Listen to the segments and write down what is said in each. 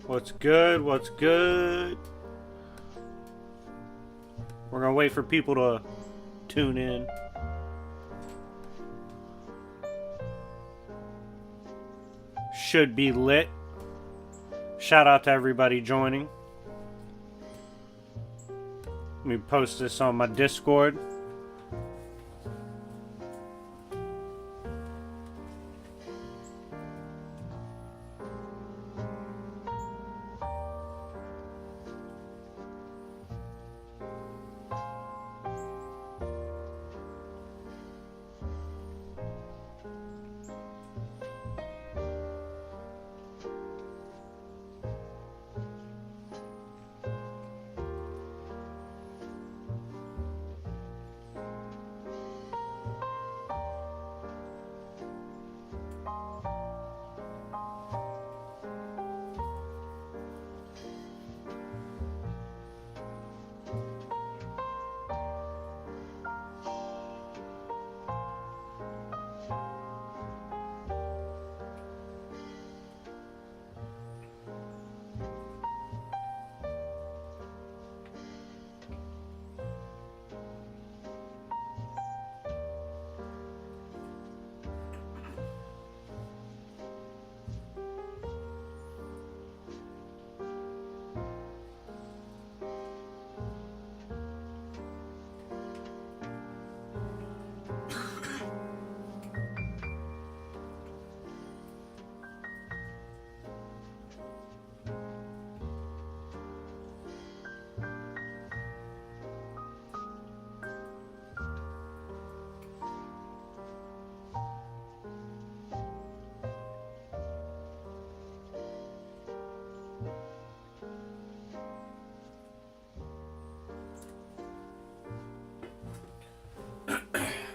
What's good? What's good? We're gonna wait for people to tune in. Should be lit. Shout out to everybody joining. Let me post this on my Discord.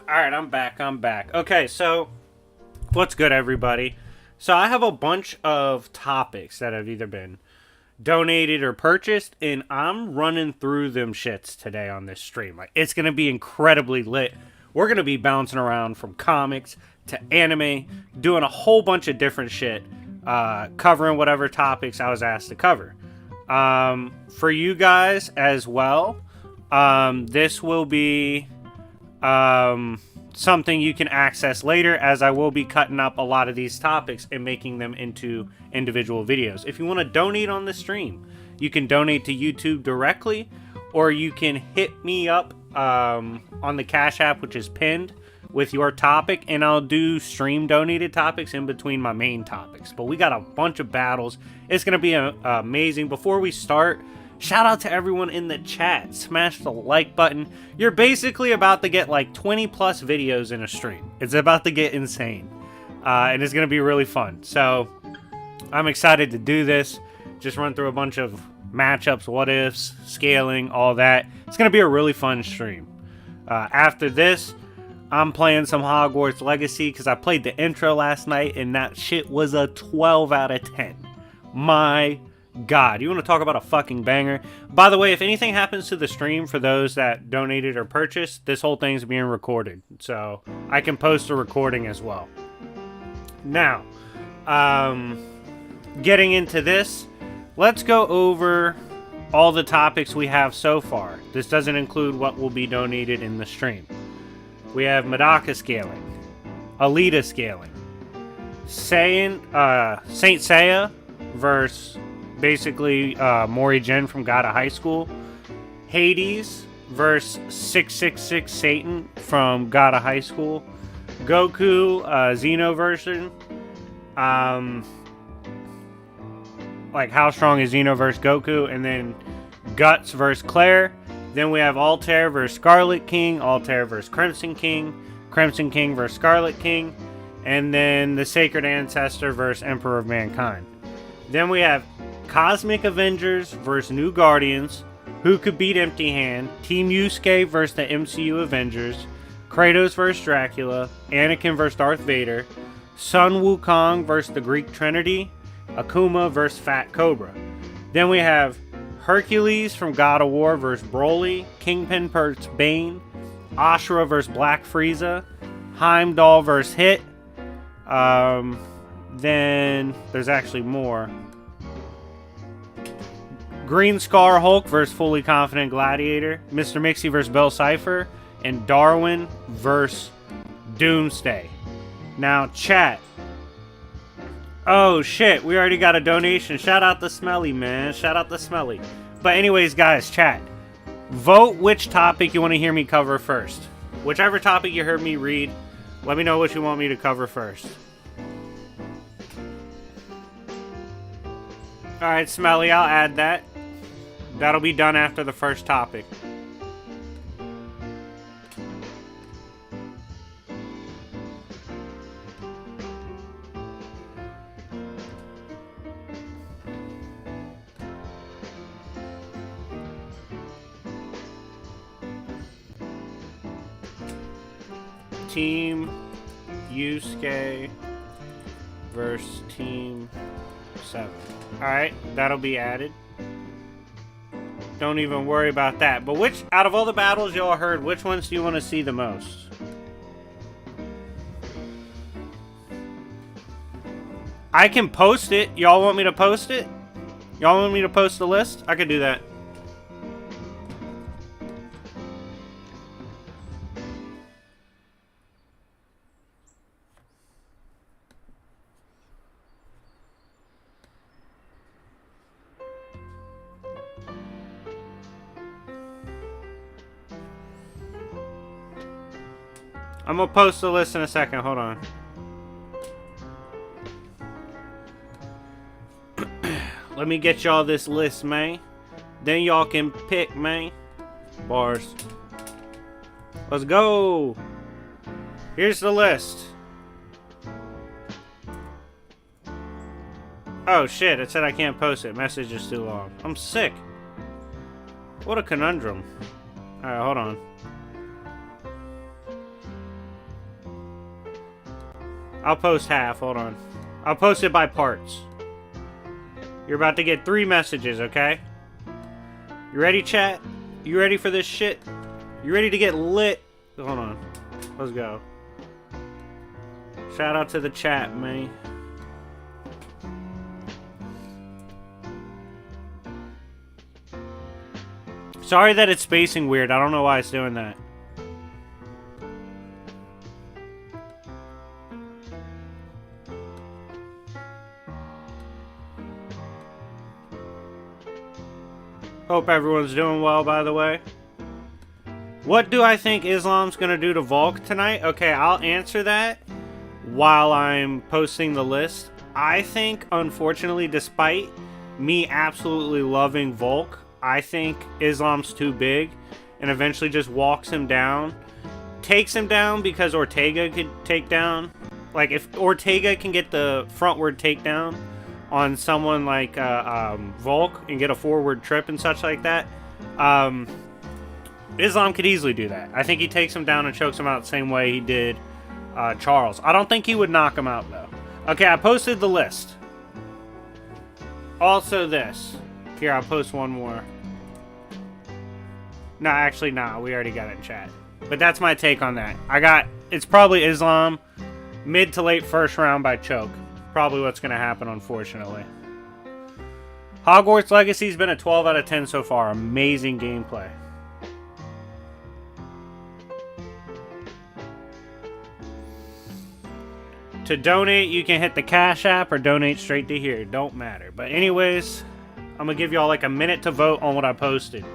Alright, I'm back. Okay, so what's good, everybody? So I have a bunch of topics that have either been donated or purchased, and I'm running through them shits today on this stream. Like, it's going to be incredibly lit. We're going to be bouncing around from comics to anime, doing a whole bunch of different shit, covering whatever topics I was asked to cover. For you guys as well, this will be something you can access later, as I will be cutting up a lot of these topics and making them into individual videos. If you want to donate on the stream, you can donate to YouTube directly, or you can hit me up on the Cash App, which is pinned, with your topic, and I'll do stream donated topics in between my main topics. But we got a bunch of battles. It's going to be amazing. Before we start, shout out to everyone in the chat. Smash the like button. You're basically about to get like 20 plus videos in a stream. It's about to get insane. And it's going to be really fun. So I'm excited to do this. Just run through a bunch of matchups, what ifs, scaling, all that. It's going to be a really fun stream. After this, I'm playing some Hogwarts Legacy because I played the intro last night and that shit was a 12 out of 10. My God, you want to talk about a fucking banger? By the way, if anything happens to the stream, for those that donated or purchased, this whole thing's being recorded, so I can post a recording as well. Now, getting into this, let's go over all the topics we have so far. This doesn't include what will be donated in the stream. We have Medaka scaling, Alita scaling, Saint Seiya versus basically Mori Jin from God of High School, Hades versus 666 Satan from God of High School, Goku Xeno version, like how strong is Xeno versus Goku, and then Guts versus Claire. Then we have Altair versus Scarlet King, Altair versus Crimson King, Crimson King versus Scarlet King, and then the Sacred Ancestor versus Emperor of Mankind. Then we have Cosmic Avengers versus New Guardians, who could beat Empty Hand, Team Yusuke versus the MCU Avengers, Kratos versus Dracula, Anakin versus Darth Vader, Sun Wukong versus the Greek Trinity, Akuma versus Fat Cobra. Then we have Hercules from God of War versus Broly, Kingpin versus Bane, Asura versus Black Frieza, Heimdall versus Hit. Then there's actually more. Green Scar Hulk versus Fully Confident Gladiator. Mr. Mixie versus Bell Cypher. And Darwin versus Doomsday. Now, chat. Oh, shit. We already got a donation. Shout out to Smelly, man. Shout out to Smelly. But anyways, guys, chat. Vote which topic you want to hear me cover first. Whichever topic you heard me read, let me know what you want me to cover first. Alright, Smelly, I'll add that. That'll be done after the first topic. Team Yusuke versus Team 7. Alright, that'll be added. Don't even worry about that. But which, out of all the battles y'all heard, which ones do you want to see the most? I can post it. Y'all want me to post it? Y'all want me to post the list? I could do that. I'm gonna post the list in a second. Hold on. Let me get y'all this list, man. Then y'all can pick, man. Bars. Let's go. Here's the list. Oh shit, it said I can't post it. Message is too long. I'm sick. What a conundrum. Alright, hold on. I'll post half, hold on. I'll post it by parts. You're about to get 3 messages, okay? You ready, chat? You ready for this shit? You ready to get lit? Hold on. Let's go. Shout out to the chat, man. Sorry that it's spacing weird. I don't know why it's doing that. Hope everyone's doing well, by the way. What do I think Islam's gonna do to Volk tonight? Okay, I'll answer that while I'm posting the list. I think, unfortunately, despite me absolutely loving Volk, I think Islam's too big and eventually just walks him down. Takes him down because Ortega could take down. Like, if Ortega can get the frontward takedown on someone like Volk and get a forward trip and such like that, Islam could easily do that. I think he takes him down and chokes him out the same way he did Charles. I don't think he would knock him out, though. Okay, I posted the list. Also this. Here, I'll post one more. No, actually, nah. We already got it in chat. But that's my take on that. It's probably Islam mid to late first round by choke. Probably what's going to happen, unfortunately. Hogwarts Legacy's been a 12 out of 10 so far. Amazing gameplay. To donate, you can hit the Cash App or donate straight to here. Don't matter. But anyways, I'm going to give y'all like a minute to vote on what I posted.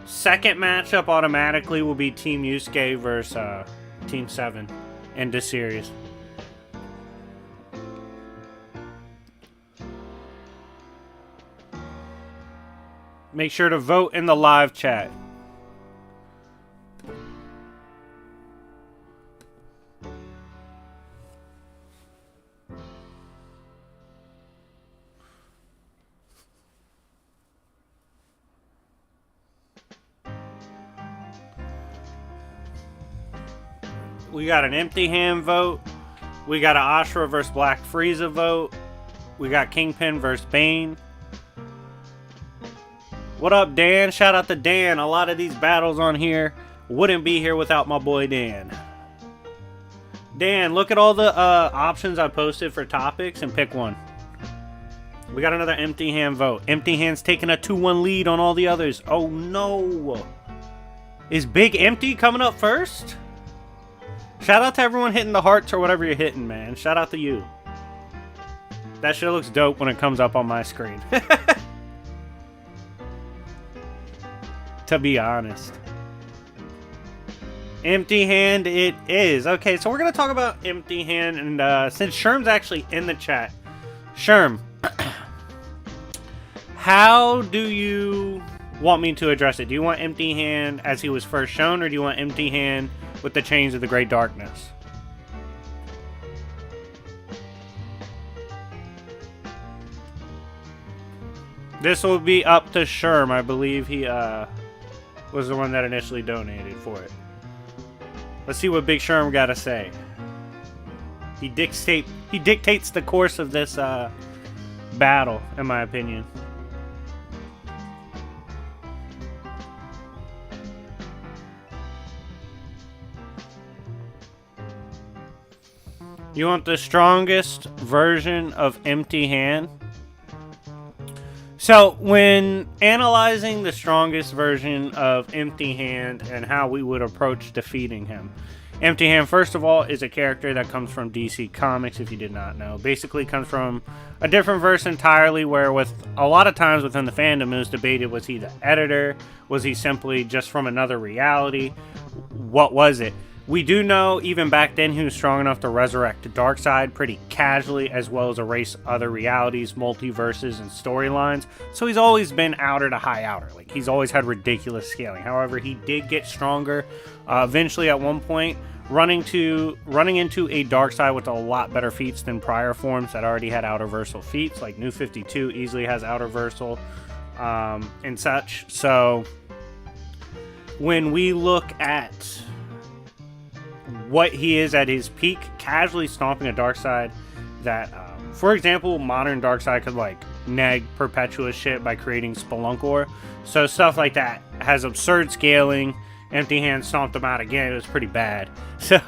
Second matchup automatically will be Team Yusuke versus Team 7 in this series. Make sure to vote in the live chat. We got an empty hand vote. We got an Asura versus Black Frieza vote. We got Kingpin versus Bane. What up, Dan? Shout out to Dan. A lot of these battles on here wouldn't be here without my boy Dan. Dan, look at all the options I posted for topics and pick one. We got another empty hand vote. Empty hand's taking a 2-1 lead on all the others. Oh no. Is Big Empty coming up first? Shout out to everyone hitting the hearts or whatever you're hitting, man. Shout out to you. That shit looks dope when it comes up on my screen. To be honest. Empty hand it is. Okay, so we're going to talk about empty hand. And since Sherm's actually in the chat. Sherm. How do you want me to address it? Do you want empty hand as he was first shown, or do you want empty hand with the chains of the great darkness? This will be up to Sherm. I believe he was the one that initially donated for it. Let's see what Big Sherm got to say. He dictates the course of this battle, in my opinion. You want the strongest version of empty hand? So, when analyzing the strongest version of empty hand and how we would approach defeating him, Empty Hand, first of all, is a character that comes from DC Comics, if you did not know. Basically comes from a different verse entirely, where with a lot of times within the fandom it was debated, was he the editor? Was he simply just from another reality? What was it? We do know, even back then, he was strong enough to resurrect Darkseid pretty casually, as well as erase other realities, multiverses, and storylines. So he's always been outer to high outer. Like, he's always had ridiculous scaling. However, he did get stronger. Eventually, at one point, running into a Darkseid with a lot better feats than prior forms that already had outerversal feats. Like, New 52 easily has outerversal and such. So, when we look at what he is at his peak, casually stomping a Darkseid that, for example, modern Darkseid could like neg Perpetua shit by creating Spelunkor. So stuff like that has absurd scaling. Empty Hand stomped him out again. It was pretty bad. So,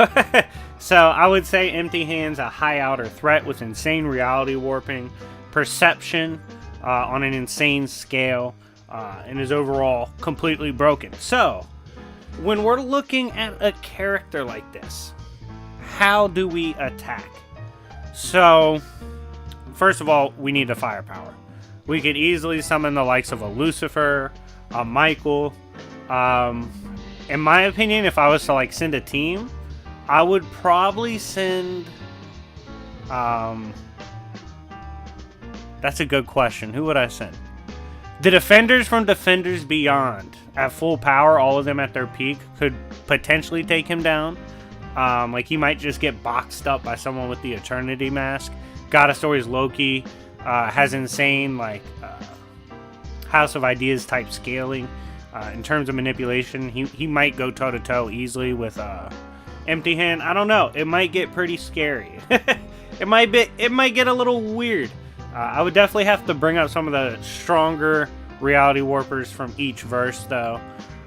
so I would say Empty Hand's a high outer threat with insane reality warping, perception on an insane scale, and is overall completely broken. So, when we're looking at a character like this, how do we attack? So, first of all, we need the firepower. We could easily summon the likes of a Lucifer, a Michael. In my opinion, if I was to like send a team, I would probably send... that's a good question. Who would I send? The Defenders from Defenders Beyond. At full power, all of them at their peak, could potentially take him down. Like, he might just get boxed up by someone with the Eternity Mask. God of Stories Loki has insane, like, House of Ideas type scaling. In terms of manipulation, he might go toe-to-toe easily with Empty Hand. I don't know. It might get pretty scary. It might get a little weird. I would definitely have to bring up some of the stronger reality warpers from each verse, though.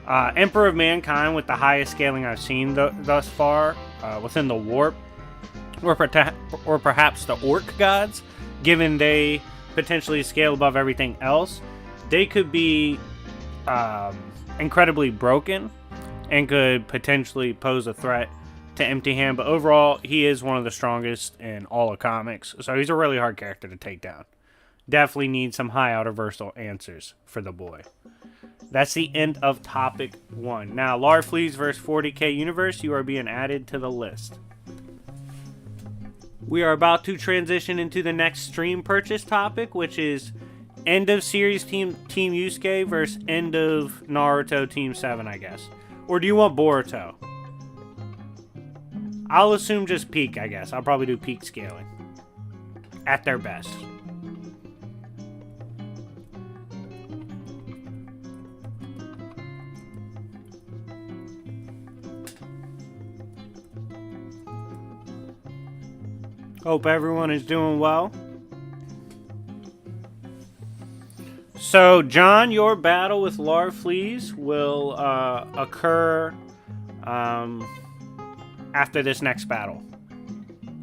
Emperor of Mankind with the highest scaling I've seen thus far within the warp, or perhaps the Orc gods, given they potentially scale above everything else. They could be incredibly broken and could potentially pose a threat to Empty Hand, but overall he is one of the strongest in all of comics, so he's a really hard character to take down. Definitely need some high outerversal answers for the boy. That's the end of topic 1. Now, Larfleeze versus 40k Universe, you are being added to the list. We are about to transition into the next stream purchase topic, which is end of series Team Yusuke versus end of Naruto Team 7, I guess. Or do you want Boruto? I'll assume just peak, I guess. I'll probably do peak scaling. At their best. Hope everyone is doing well. So, John, your battle with Larfleeze will occur after this next battle.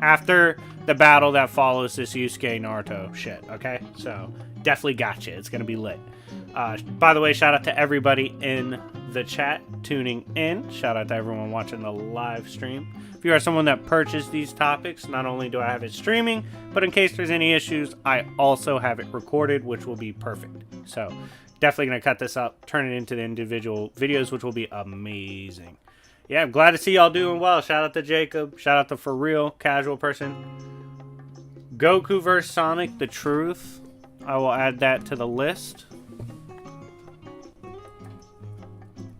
after the battle that follows this Yusuke Naruto shit, okay? So, definitely gotcha. It's going to be lit. By the way, shout out to everybody in the chat tuning in. Shout out to everyone watching the live stream. If you are someone that purchased these topics, not only do I have it streaming, but in case there's any issues, I also have it recorded, which will be perfect. So, definitely going to cut this up, turn it into the individual videos, which will be amazing. Yeah, I'm glad to see y'all doing well. Shout out to Jacob. Shout out to For Real, Casual Person. Goku vs. Sonic, the truth. I will add that to the list.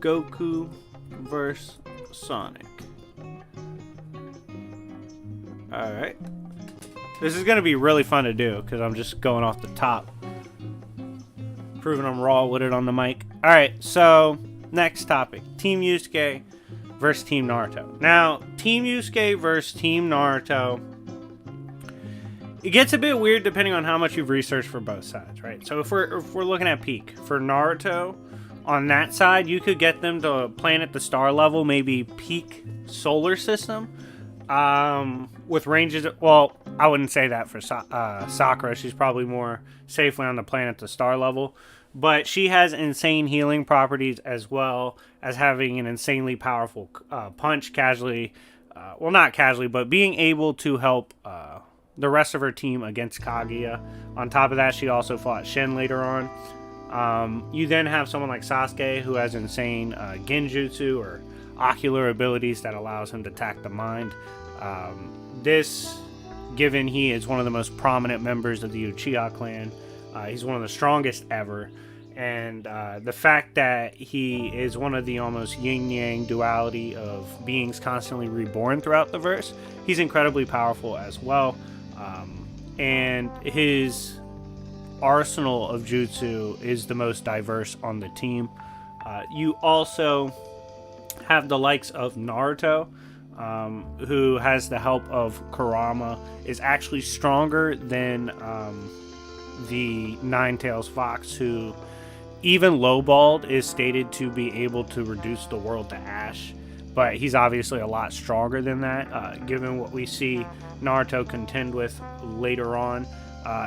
Goku vs. Sonic. Alright. This is going to be really fun to do because I'm just going off the top. Proving I'm raw with it on the mic. Alright, so next topic. Team Yusuke versus Team Naruto. Now, Team Yusuke versus Team Naruto. It gets a bit weird depending on how much you've researched for both sides, right? So if we're looking at peak for Naruto, on that side, you could get them to planet the star level, maybe peak solar system, with ranges. Well, I wouldn't say that for Sakura. She's probably more safely on the planet the star level, but she has insane healing properties as well as having an insanely powerful punch. Casually, well, not casually, but being able to help the rest of her team against Kaguya. On top of that, she also fought Shin later on. You then have someone like Sasuke who has insane genjutsu or ocular abilities that allows him to attack the mind. This, given he is one of the most prominent members of the Uchiha clan, he's one of the strongest ever, and the fact that he is one of the almost yin-yang duality of beings constantly reborn throughout the verse, he's incredibly powerful as well, and his arsenal of jutsu is the most diverse on the team. You also have the likes of Naruto, who has the help of Kurama, is actually stronger than the Nine-Tails Fox, who even lowballed is stated to be able to reduce the world to ash, but he's obviously a lot stronger than that, given what we see Naruto contend with later on.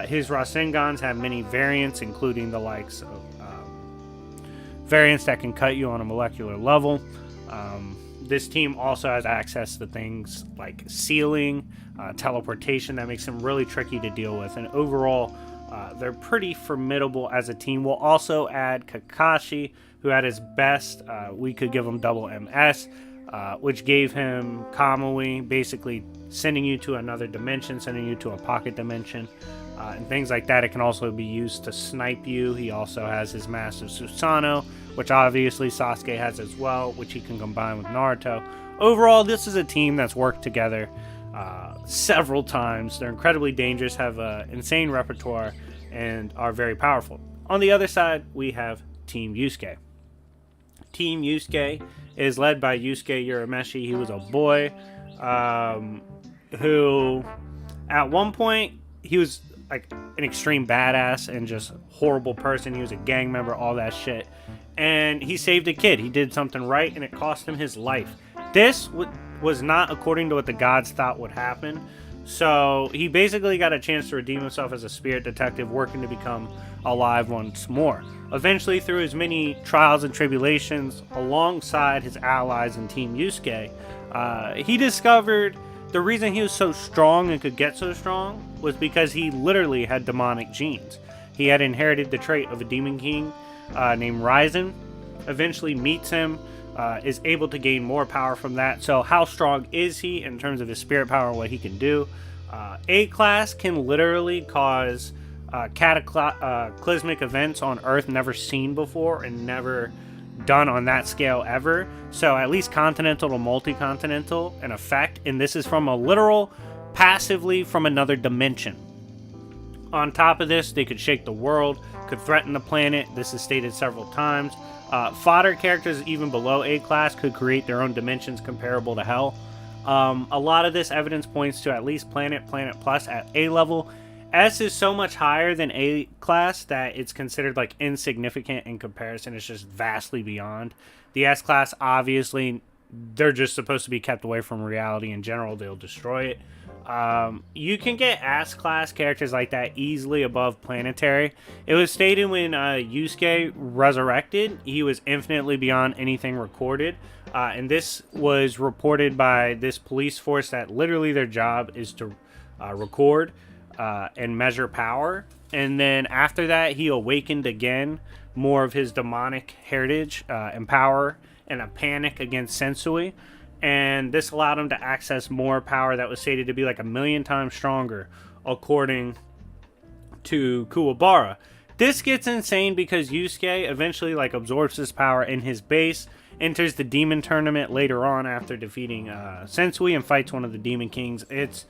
His Rasengans have many variants, including the likes of variants that can cut you on a molecular level. This team also has access to things like sealing, teleportation that makes them really tricky to deal with. And overall, they're pretty formidable as a team. We'll also add Kakashi, who at his best, we could give him double MS, which gave him Kamui, basically sending you to another dimension, sending you to a pocket dimension. And things like that. It can also be used to snipe you. He also has his massive Susanoo, which obviously Sasuke has as well, which he can combine with Naruto. Overall, this is a team that's worked together several times. They're incredibly dangerous, have an insane repertoire, and are very powerful. On the other side, we have Team Yusuke. Team Yusuke is led by Yusuke Urameshi. He was a boy who, at one point, he was like an extreme badass and just horrible person. He was a gang member, all that shit. And he saved a kid. He did something right, and it cost him his life. This was not according to what the gods thought would happen. So he basically got a chance to redeem himself as a spirit detective, working to become alive once more. Eventually, through his many trials and tribulations, alongside his allies in Team Yusuke, he discovered the reason he was so strong and could get so strong was because he literally had demonic genes. He had inherited the trait of a demon king named Ryzen, eventually meets him, is able to gain more power from that. So how strong is he in terms of his spirit power and what he can do? A-class can literally cause cataclysmic events on Earth never seen before and never done on that scale ever. So at least continental to multi-continental in effect, and this is from a literal passively from another dimension. On top of this, they could shake the world, could threaten the planet. This is stated several times. Fodder characters even below A-class could create their own dimensions comparable to hell. A lot of this evidence points to at least Planet Plus at A level. S is so much higher than A class that it's considered like insignificant in comparison. It's just vastly beyond. The S class, obviously, they're just supposed to be kept away from reality in general. They'll destroy it. You can get S-class characters like that easily above planetary. It was stated when Yusuke resurrected, he was infinitely beyond anything recorded. And this was reported by this police force that literally their job is to record and measure power. And then after that, he awakened again more of his demonic heritage and power and a panic against Sensui. And this allowed him to access more power that was stated to be like 1,000,000 times stronger, according to Kuwabara. This gets insane because Yusuke eventually like absorbs this power in his base, enters the demon tournament later on after defeating Sensui, and fights one of the demon kings. It's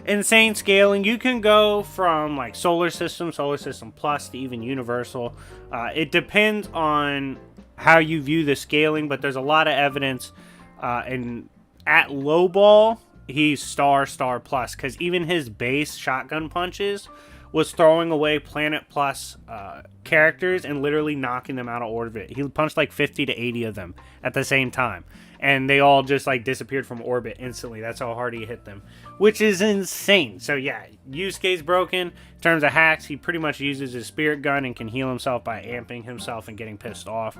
insane scaling. You can go from like solar system plus to even universal. It depends on how you view the scaling, but there's a lot of evidence. And at low ball, he's star plus, because even his base shotgun punches was throwing away planet plus characters and literally knocking them out of orbit. He punched like 50 to 80 of them at the same time, and they all just like disappeared from orbit instantly. That's how hard he hit them, which is insane. So yeah, Yusuke's broken. In terms of hacks, he pretty much uses his spirit gun and can heal himself by amping himself and getting pissed off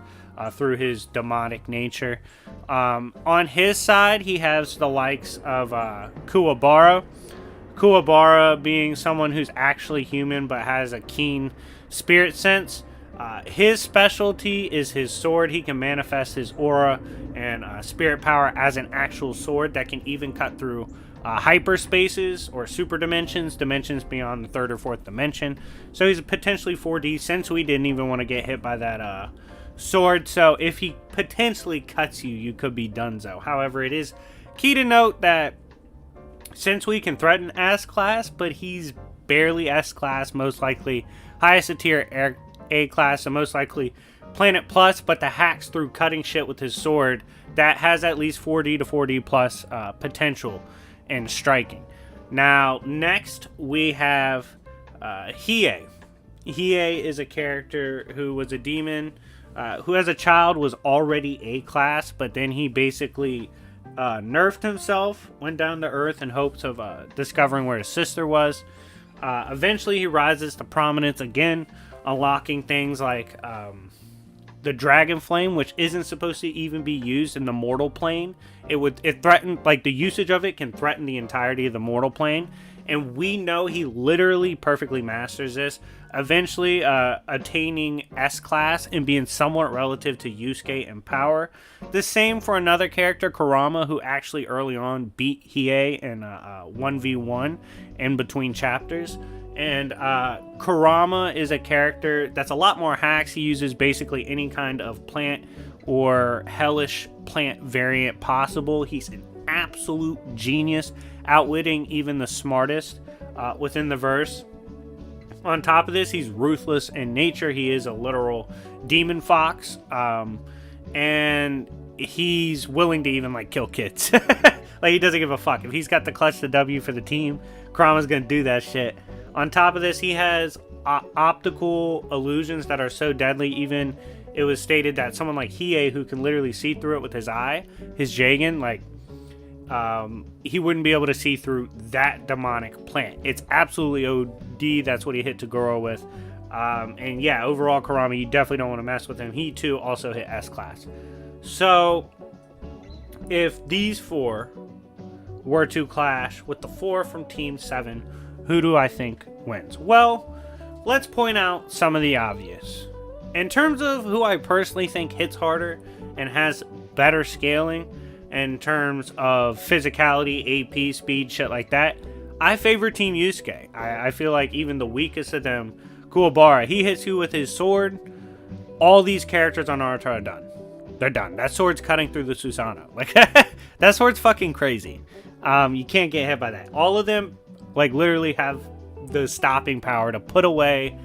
through his demonic nature. On his side, he has the likes of Kuwabara. Kuwabara being someone who's actually human but has a keen spirit sense. His specialty is his sword. He can manifest his aura and spirit power as an actual sword that can even cut through hyperspaces or super dimensions beyond the third or fourth dimension. So he's potentially 4D. Sensui didn't even want to get hit by that sword. So if he potentially cuts you, you could be donezo. However, it is key to note that Sensui can threaten S-class, but he's barely S-class, most likely highest tier A-class, and most likely Planet Plus, but the hacks through cutting shit with his sword that has at least 4D to 4D plus potential and striking. Now, next we have Hiei. Hiei is a character who was a demon, who as a child was already A-class, but then he basically nerfed himself, went down to Earth in hopes of discovering where his sister was. Eventually he rises to prominence again, unlocking things like the Dragon Flame, which isn't supposed to even be used in the mortal plane. It threatened, like the usage of it can threaten the entirety of the mortal plane, and we know he literally perfectly masters this, eventually attaining S-class and being somewhat relative to Yusuke in power. The same for another character, Kurama, who actually early on beat Hiei in a 1v1 in between chapters. And Kurama is a character that's a lot more hacks. He uses basically any kind of plant or hellish plant variant possible. He's an absolute genius, outwitting even the smartest within the verse. On top of this, he's ruthless in nature. He is a literal demon fox, and he's willing to even like kill kids. Like, he doesn't give a fuck. If he's got the clutch to W for the team, Kurama's gonna do that shit. On top of this, he has optical illusions that are so deadly. Even it was stated that someone like Hiei, who can literally see through it with his eye, his Jagan, like he wouldn't be able to see through that demonic plant. It's absolutely OD. That's what he hit Toguro with. And yeah, overall, Kurama, you definitely don't want to mess with him. He too also hit S-class. So if these four were to clash with the 4 from Team 7, who do I think wins? Well, let's point out some of the obvious. In terms of who I personally think hits harder and has better scaling in terms of physicality, AP, speed, shit like that, I favor Team Yusuke. I feel like even the weakest of them, Kuwabara, he hits you with his sword. All these characters on Naruto are done. They're done. That sword's cutting through the Susanoo. Like, that sword's fucking crazy. You can't get hit by that. All of them, like, literally have the stopping power to put away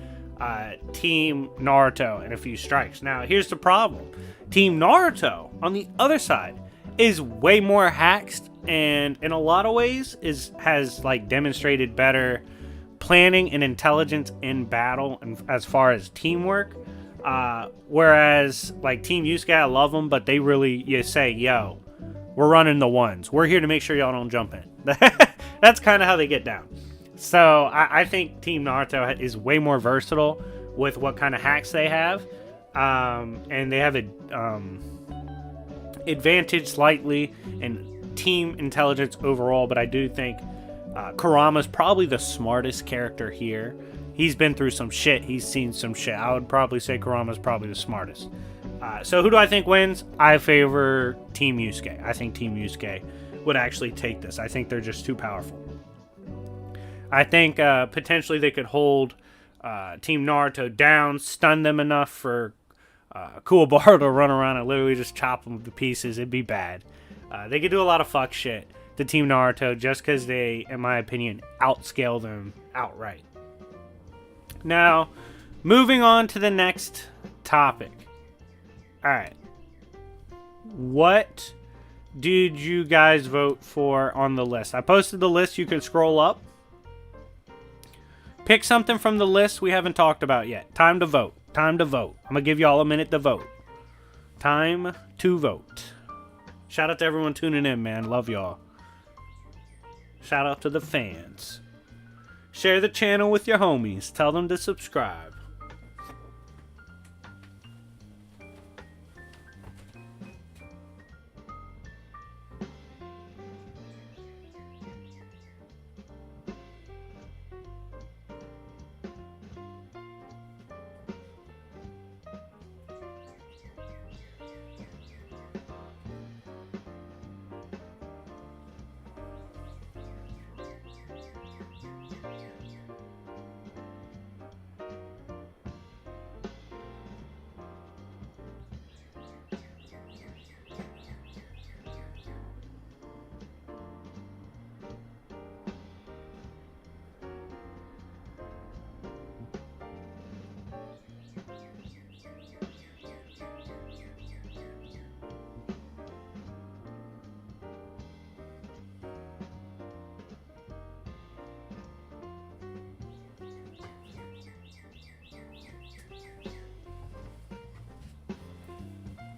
Team Naruto in a few strikes. Now, here's the problem. Team Naruto, on the other side, is way more hacked, and in a lot of ways has like demonstrated better planning and intelligence in battle and as far as teamwork. Whereas like Team Yusuke, I love them, but they really, you say, yo, we're running the ones. We're here to make sure y'all don't jump in. That's kind of how they get down. So I think Team Naruto is way more versatile with what kind of hacks they have. And they have an advantage slightly in team intelligence overall, but I do think Kurama's probably the smartest character here. He's been through some shit. He's seen some shit. I would probably say Kurama's probably the smartest. So who do I think wins? I favor Team Yusuke. I think Team Yusuke would actually take this. I think they're just too powerful. I think potentially they could hold Team Naruto down, stun them enough for Kuwabara to run around and literally just chop them to pieces. It'd be bad. They could do a lot of fuck shit to Team Naruto just because they, in my opinion, outscale them outright. Now, moving on to the next topic. Alright. What did you guys vote for on the list? I posted the list. You can scroll up. Pick something from the list we haven't talked about yet. Time to vote. Time to vote. I'm going to give y'all a minute to vote. Time to vote. Shout out to everyone tuning in, man. Love y'all. Shout out to the fans. Share the channel with your homies. Tell them to subscribe.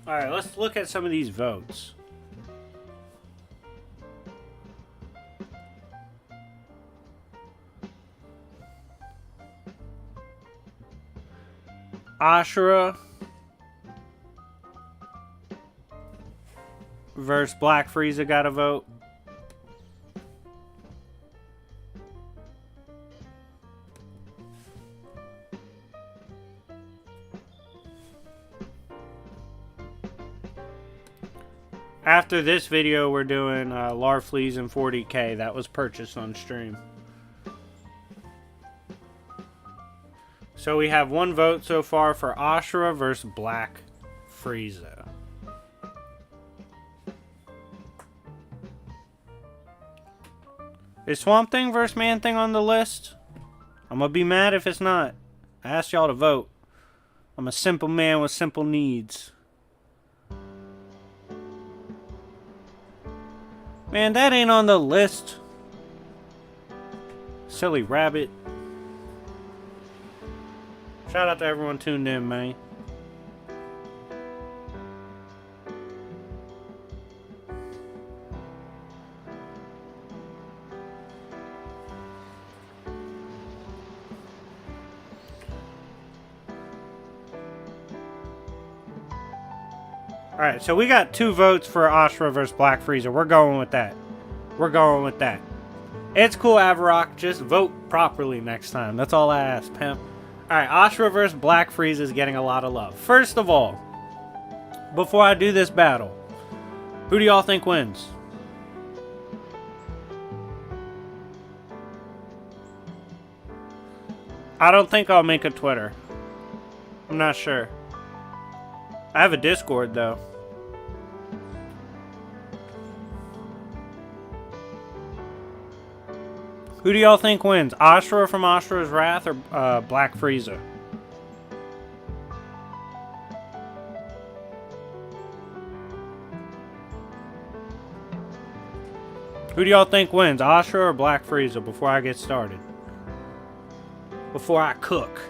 Alright, let's look at some of these votes. Asura versus Black Frieza got a vote. After this video, we're doing Larfleeze and 40k. That was purchased on stream. So we have one vote so far for Asura versus Black Frieza. Is Swamp Thing versus Man Thing on the list? I'm gonna be mad if it's not. I asked y'all to vote. I'm a simple man with simple needs. Man, that ain't on the list. Silly rabbit. Shout out to everyone tuned in, man. Alright, so we got 2 votes for Asura versus Black Frieza. We're going with that. We're going with that. It's cool, Avarok. Just vote properly next time. That's all I ask, pimp. Alright, Asura versus Black Frieza is getting a lot of love. First of all, before I do this battle, who do y'all think wins? I don't think I'll make a Twitter. I'm not sure. I have a Discord, though. Who do y'all think wins? Asura from Asura's Wrath or Black Frieza? Who do y'all think wins? Asura or Black Frieza before I get started? Before I cook.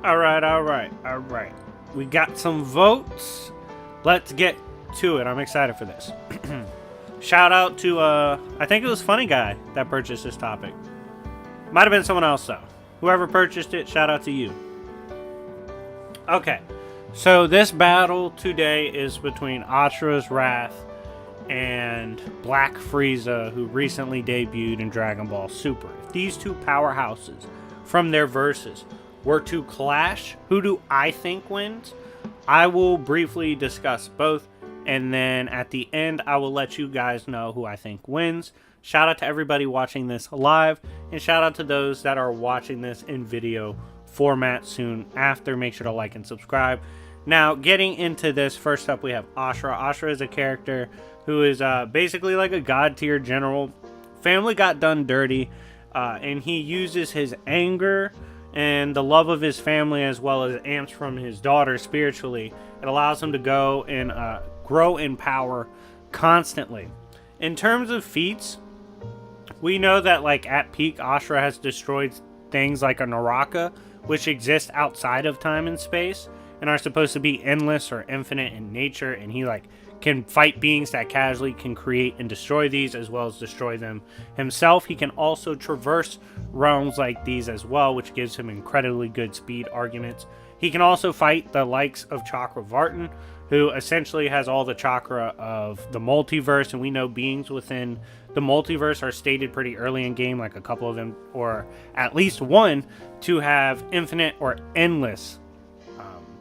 Alright. We got some votes. Let's get to it. I'm excited for this. Shout out to, I think it was Funny Guy that purchased this topic. Might have been someone else, though. Whoever purchased it, shout out to you. Okay, so this battle today is between Asura's Wrath and Black Frieza, who recently debuted in Dragon Ball Super. If these two powerhouses from their verses were to clash, who do I think wins? I will briefly discuss both, and then at the end, I will let you guys know who I think wins. Shout out to everybody watching this live, and shout out to those that are watching this in video format soon after. Make sure to like and subscribe. Now, getting into this, first up we have Asura. Asura is a character who is basically like a god tier general. Family got done dirty, and he uses his anger and the love of his family, as well as amps from his daughter spiritually. It allows him to go and grow in power constantly. In terms of feats, we know that like at peak, Asura has destroyed things like a Naraka, which exist outside of time and space and are supposed to be endless or infinite in nature, and he like can fight beings that casually can create and destroy these, as well as destroy them himself. He can also traverse realms like these as well, which gives him incredibly good speed arguments. He can also fight the likes of Chakra Vartan, who essentially has all the chakra of the multiverse, and we know beings within the multiverse are stated pretty early in game, like a couple of them, or at least one, to have infinite or endless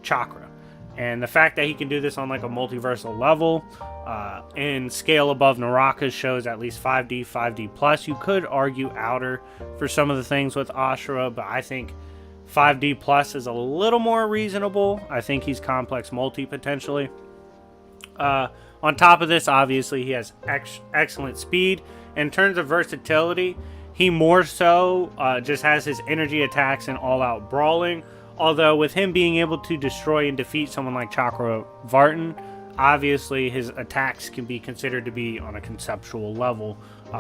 chakra. And the fact that he can do this on like a multiversal level and scale above Naraka shows at least 5D, 5D plus. You could argue outer for some of the things with Asura, but I think 5D plus is a little more reasonable. I think he's complex multi potentially. On top of this, obviously, he has excellent speed. In terms of versatility, he more so just has his energy attacks and all-out brawling. Although with him being able to destroy and defeat someone like Chakra Vartan, obviously his attacks can be considered to be on a conceptual level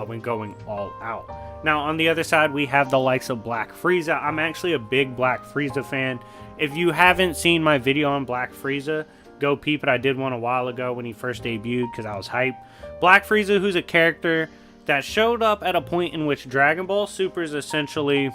when going all out. Now, on the other side, we have the likes of Black Frieza. I'm actually a big Black Frieza fan. If you haven't seen my video on Black Frieza, go peep it. I did one a while ago when he first debuted because I was hyped. Black Frieza, who's a character that showed up at a point in which Dragon Ball Super is essentially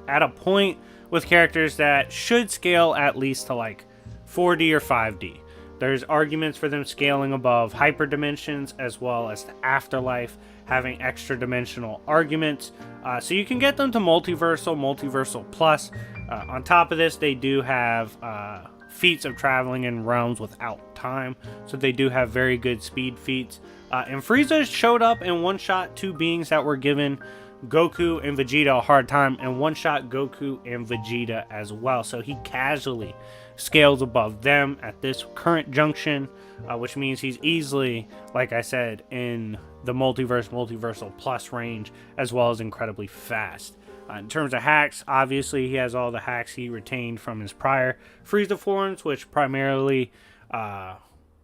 at a point with characters that should scale at least to like 4D or 5D. There's arguments for them scaling above hyperdimensions, as well as the afterlife, having extra dimensional arguments. So you can get them to multiversal plus. On top of this, they do have feats of traveling in realms without time, so they do have very good speed feats. And Frieza showed up and one-shot two beings that were given Goku and Vegeta a hard time, and one-shot Goku and Vegeta as well. So he casually scales above them at this current junction, which means he's easily, like I said, in the multiversal plus range, as well as incredibly fast. In terms of hacks, obviously he has all the hacks he retained from his prior Frieza forms, which primarily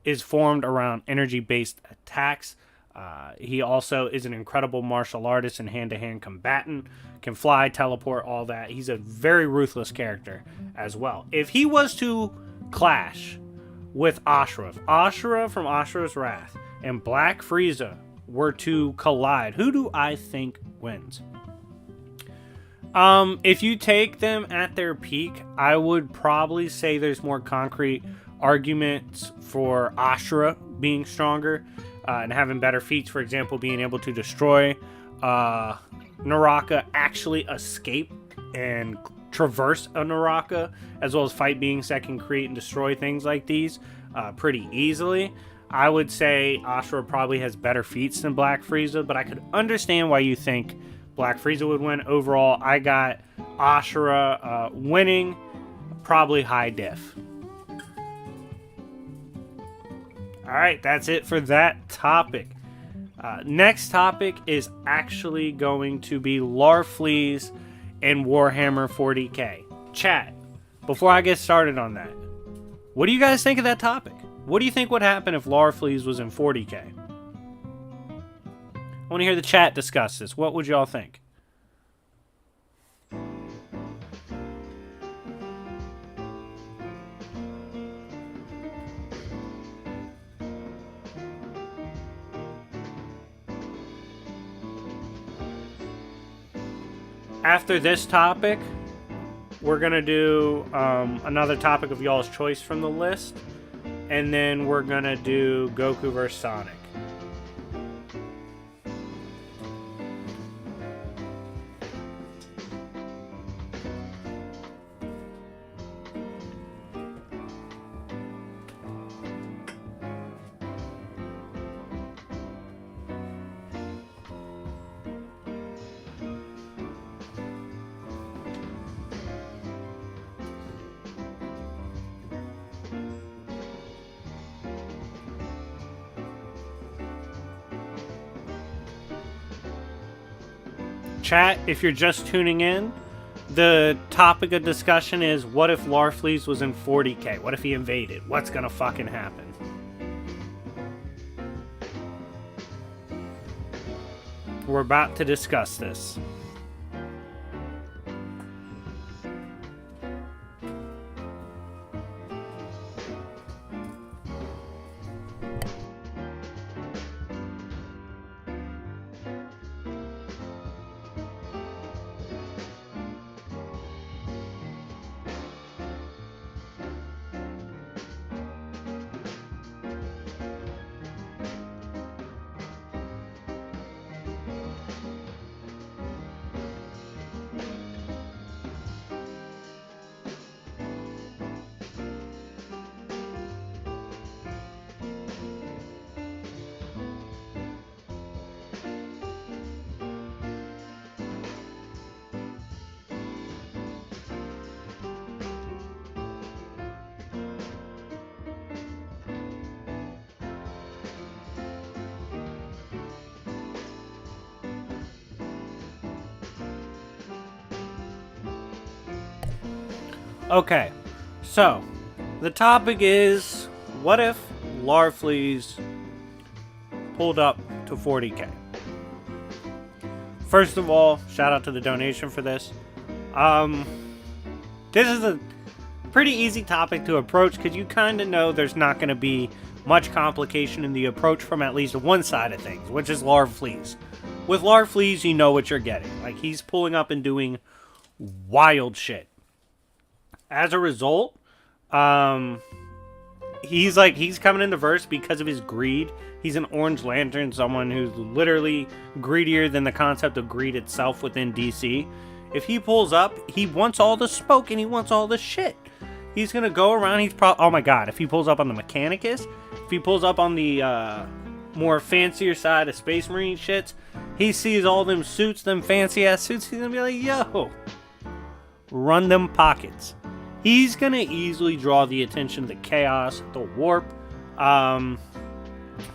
is formed around energy-based attacks. He also is an incredible martial artist and hand-to-hand combatant, can fly, teleport, all that. He's a very ruthless character as well. If he was to clash with Asura, if Asura from Asura's Wrath and Black Frieza were to collide, who do I think wins? If you take them at their peak, I would probably say there's more concrete arguments for Asura being stronger and having better feats. For example, being able to destroy Naraka, actually escape and traverse a Naraka, as well as fight beings that can create and destroy things like these pretty easily. I would say Asura probably has better feats than Black Frieza, but I could understand why you think Black Frieza would win. Overall, I got Asura winning, probably high diff. Alright, that's it for that topic. Next topic is actually going to be Larfleeze and Warhammer 40k. Chat, before I get started on that, what do you guys think of that topic? What do you think would happen if Larfleeze was in 40k? I want to hear the chat discuss this. What would y'all think? After this topic, we're going to do another topic of y'all's choice from the list. And then we're going to do Goku vs. Sonic. Chat, if you're just tuning in, the topic of discussion is, what if Larfleeze was in 40k? What if he invaded? What's gonna fucking happen? We're about to discuss this. Okay, so the topic is, what if Larfleeze pulled up to 40k? First of all, shout out to the donation for this. This is a pretty easy topic to approach because you kind of know there's not going to be much complication in the approach from at least one side of things, which is Larfleeze. With Larfleeze, you know what you're getting. Like, he's pulling up and doing wild shit. As a result, he's coming into verse because of his greed. He's an Orange Lantern, someone who's literally greedier than the concept of greed itself within DC. If he pulls up, he wants all the smoke and he wants all the shit. He's gonna go around. Oh my god! If he pulls up on the Mechanicus, if he pulls up on the more fancier side of Space Marine shits, he sees all them suits, them fancy ass suits. He's gonna be like, "Yo, run them pockets." He's going to easily draw the attention of the Chaos, the Warp.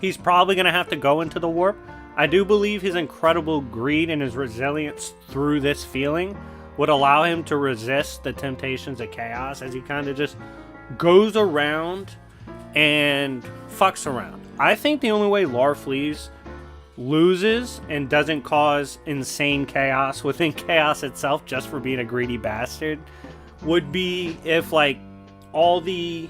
He's probably going to have to go into the Warp. I do believe his incredible greed and his resilience through this feeling would allow him to resist the temptations of Chaos as he kind of just goes around and fucks around. I think the only way Larfleeze loses and doesn't cause insane chaos within Chaos itself just for being a greedy bastard would be if, like, all the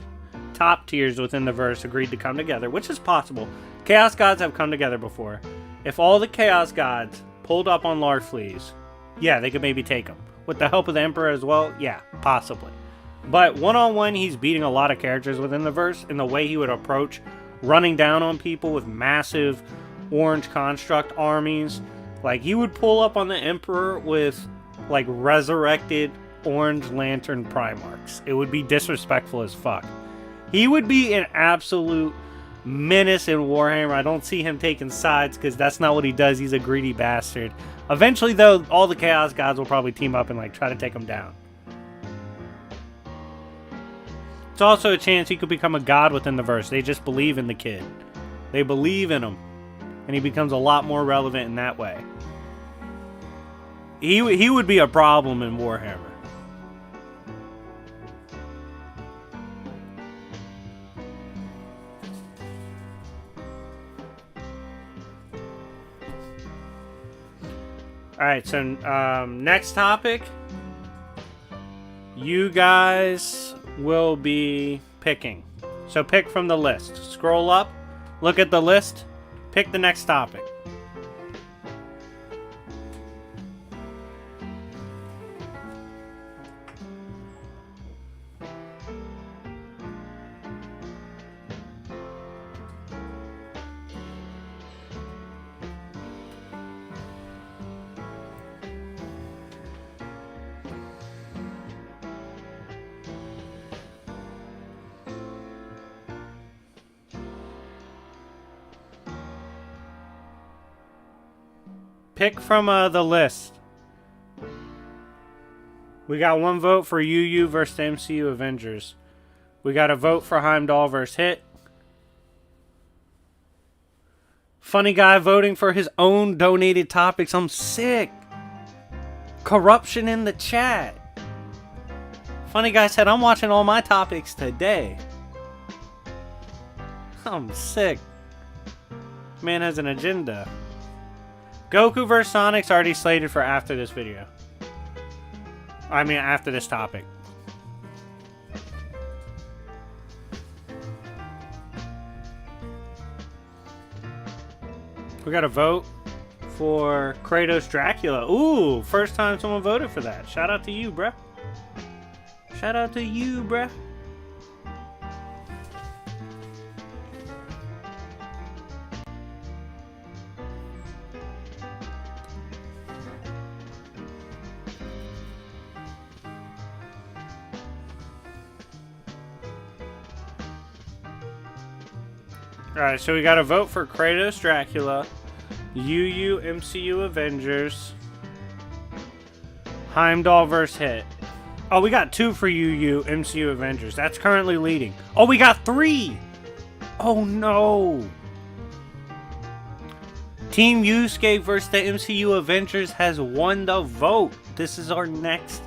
top tiers within the verse agreed to come together, which is possible. Chaos Gods have come together before. If all the Chaos Gods pulled up on Larfleeze, yeah, they could maybe take him. With the help of the Emperor as well, yeah, possibly. But one-on-one, he's beating a lot of characters within the verse in the way he would approach running down on people with massive orange construct armies. Like, he would pull up on the Emperor with, like, resurrected Orange Lantern Primarchs. It would be disrespectful as fuck. He would be an absolute menace in Warhammer. I don't see him taking sides because that's not what he does. He's a greedy bastard. Eventually, though, all the Chaos Gods will probably team up and, like, try to take him down. It's also a chance he could become a god within the verse. They just believe in the kid. They believe in him. And he becomes a lot more relevant in that way. He would be a problem in Warhammer. Alright, so next topic. You guys will be picking. So pick from the list. Scroll up, look at the list, pick the next topic. Pick from the list. We got one vote for UU versus the MCU Avengers. We got a vote for Heimdall versus Hit. Funny guy voting for his own donated topics. I'm sick. Corruption in the chat. Funny guy said, I'm watching all my topics today. I'm sick. Man has an agenda. Goku vs. Sonic's already slated for after this video. I mean, after this topic. We got a vote for Kratos Dracula. Ooh, first time someone voted for that. Shout out to you, bruh. Shout out to you, bruh. Alright, so we got a vote for Kratos Dracula, UU MCU Avengers, Heimdall vs. Hit. Oh, we got 2 for UU MCU Avengers. That's currently leading. Oh, we got 3! Oh no! Team Yusuke versus the MCU Avengers has won the vote. This is our next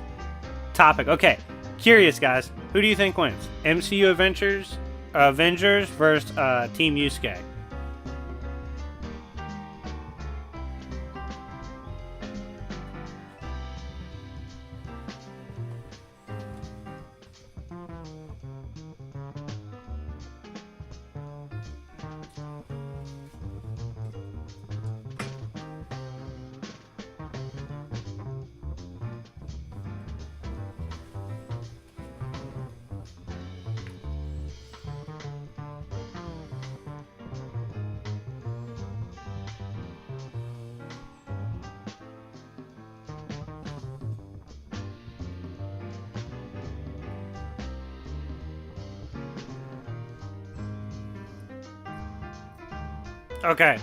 topic. Okay, curious guys. Who do you think wins? MCU Avengers versus Team Yusuke. Okay,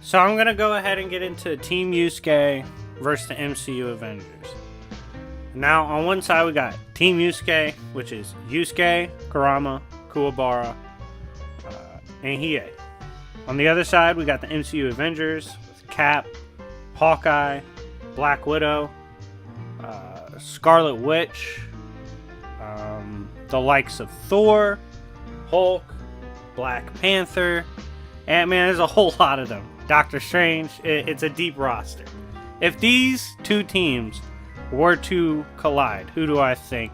so I'm going to go ahead and get into Team Yusuke versus the MCU Avengers. Now, on one side, we got Team Yusuke, which is Yusuke, Kurama, Kuwabara, and Hiei. On the other side, we got the MCU Avengers with Cap, Hawkeye, Black Widow, Scarlet Witch, the likes of Thor, Hulk, Black Panther, Ant-Man. There's a whole lot of them. Doctor Strange. It's a deep roster. If these two teams were to collide, who do I think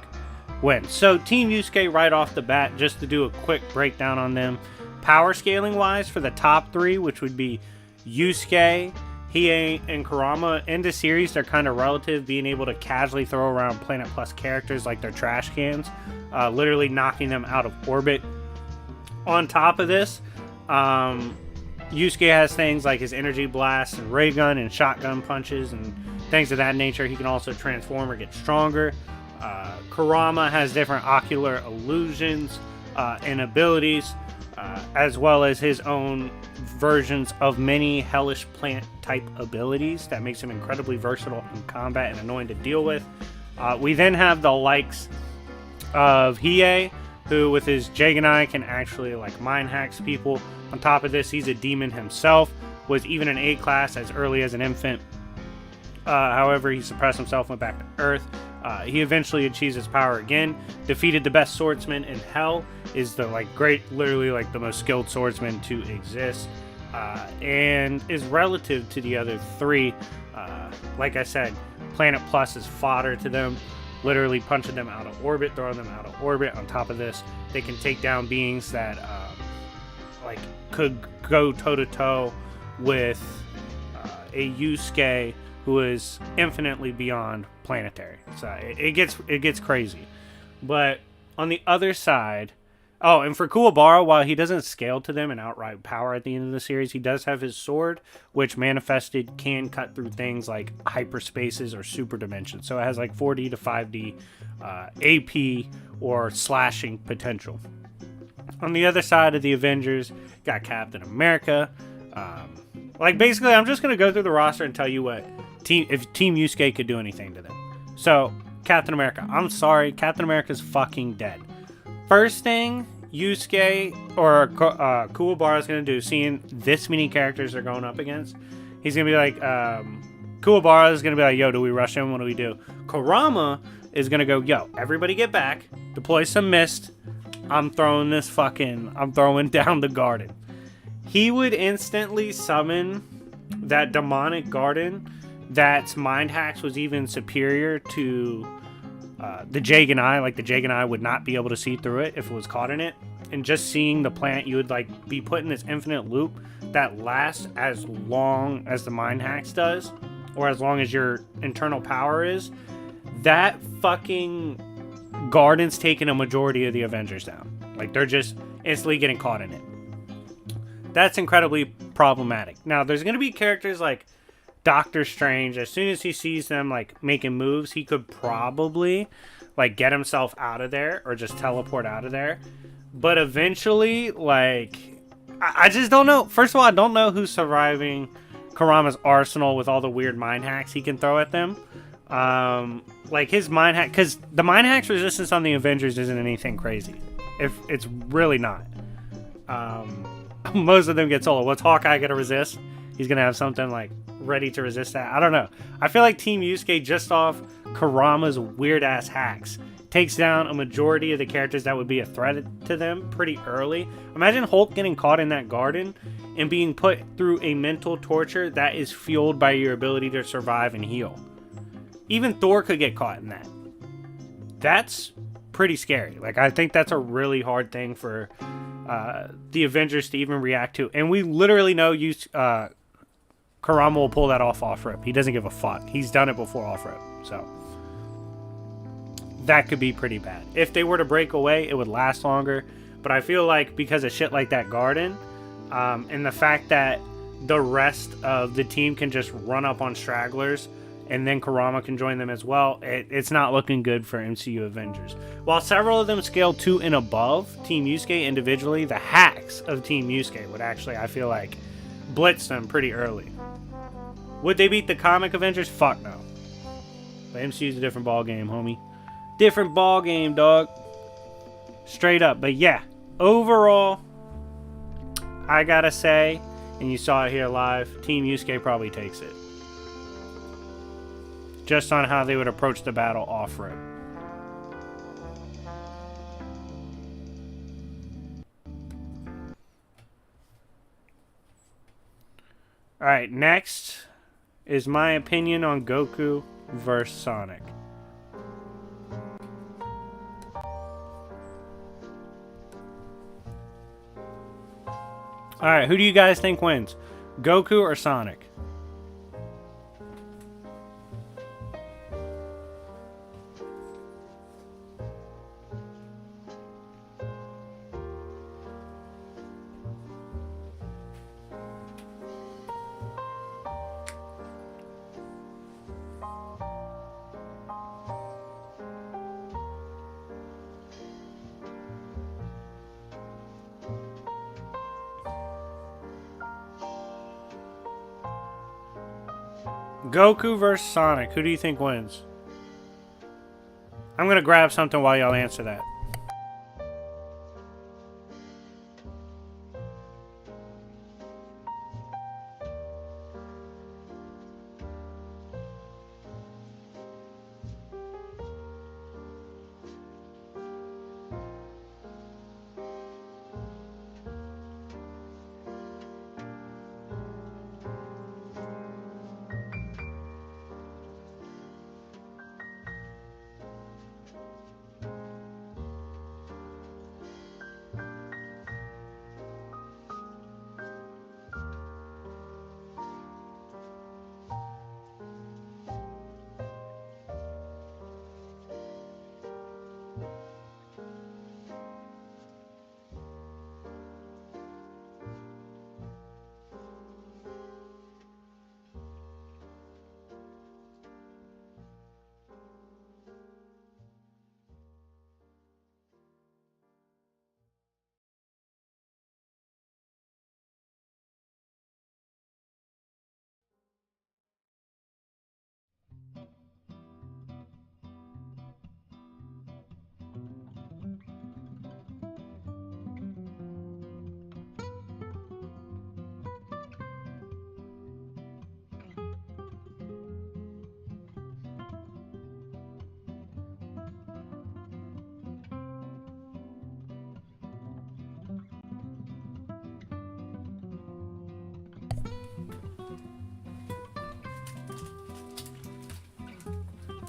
wins? So Team Yusuke right off the bat, just to do a quick breakdown on them. Power scaling wise for the top 3, which would be Yusuke, Hiei, and Kurama. In the series, they're kind of relative, being able to casually throw around Planet Plus characters like their trash cans, literally knocking them out of orbit. On top of this, Yusuke has things like his energy blast and ray gun and shotgun punches and things of that nature. He can also transform or get stronger. Kurama has different ocular illusions and abilities, as well as his own versions of many hellish plant type abilities that makes him incredibly versatile in combat and annoying to deal with. We then have the likes of Hiei, who with his Jaganai can actually like mind hacks people. On top of this, he's a demon himself, was even an A class as early as an infant. However, he suppressed himself, went back to Earth. He eventually achieves his power again, defeated the best swordsman in hell, is the literally the most skilled swordsman to exist, and is relative to the other 3. Like I said, Planet Plus is fodder to them, literally punching them out of orbit, throwing them out of orbit. On top of this, they can take down beings that could go toe-to-toe with a Yusuke who is infinitely beyond planetary. So it gets crazy. But on the other side, and for Kuwabara, while he doesn't scale to them in outright power at the end of the series, he does have his sword, which manifested can cut through things like hyperspaces or super dimensions. So it has 4D to 5D AP or slashing potential. On the other side of the Avengers, got Captain America. Like, basically, I'm just going to go through the roster and tell you what if Team Yusuke could do anything to them. So, Captain America. I'm sorry. Captain America's fucking dead. First thing Yusuke or Kuwabara is going to do, seeing this many characters they're going up against, he's going to be like, Kuwabara is going to be like, yo, do we rush him? What do we do? Kurama is going to go, yo, everybody get back. Deploy some mist. I'm throwing down the garden. He would instantly summon that demonic garden that's mind hacks was even superior to the Jaganai. Like, the Jaganai would not be able to see through it if it was caught in it. And just seeing the plant, you would like be put in this infinite loop that lasts as long as the mind hacks does, or as long as your internal power is. That fucking garden's taking a majority of the Avengers down. Like, they're just instantly getting caught in it. That's incredibly problematic. Now, there's going to be characters like Doctor Strange. As soon as he sees them, like, making moves, he could probably, like, get himself out of there or just teleport out of there. But eventually, like, I just don't know. First of all, I don't know who's surviving Kurama's arsenal with all the weird mind hacks he can throw at them. Like, his mind hack, because the mind hacks resistance on the Avengers isn't anything crazy. If it's really not. Most of them get solo. What's Hawkeye gonna resist? He's gonna have something like ready to resist that. I don't know. I feel like Team Yusuke, just off Kurama's weird ass hacks, takes down a majority of the characters that would be a threat to them pretty early. Imagine Hulk getting caught in that garden and being put through a mental torture that is fueled by your ability to survive and heal. Even Thor could get caught in that. That's pretty scary. Like, I think that's a really hard thing for the Avengers to even react to. And we literally know Kurama will pull that off rip. He doesn't give a fuck. He's done it before off rip. So that could be pretty bad. If they were to break away, it would last longer. But I feel like because of shit like that garden, and the fact that the rest of the team can just run up on stragglers, and then Kurama can join them as well, it's not looking good for MCU Avengers. While several of them scale 2 and above Team Yusuke individually, the hacks of Team Yusuke would actually, I feel like, blitz them pretty early. Would they beat the comic Avengers? Fuck no. The MCU's a different ball game, homie. Different ball game, dog. Straight up. But yeah, overall, I gotta say, and you saw it here live, Team Yusuke probably takes it. Just on how they would approach the battle off-rip. Alright, next is my opinion on Goku versus Sonic. Alright, who do you guys think wins? Goku or Sonic? Goku versus Sonic. Who do you think wins? I'm going to grab something while y'all answer that.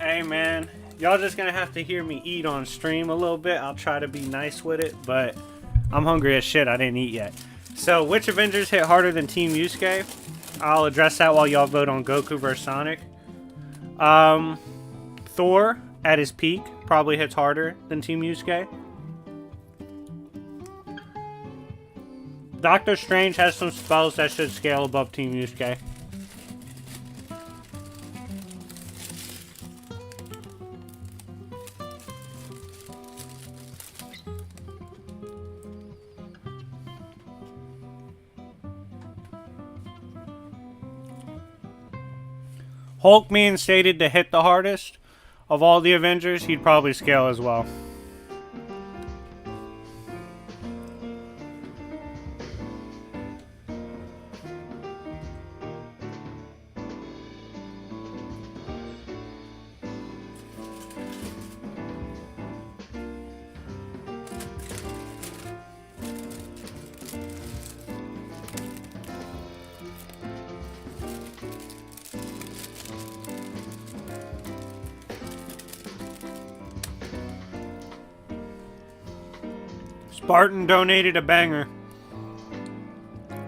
Hey man, y'all just gonna have to hear me eat on stream a little bit. I'll try to be nice with it, but I'm hungry as shit. I didn't eat yet. So, which Avengers hit harder than Team Yusuke? I'll address that while y'all vote on Goku vs. Sonic. Thor, at his peak, probably hits harder than Team Yusuke. Doctor Strange has some spells that should scale above Team Yusuke. Hulk being stated to hit the hardest of all the Avengers, he'd probably scale as well. Spartan donated a banger.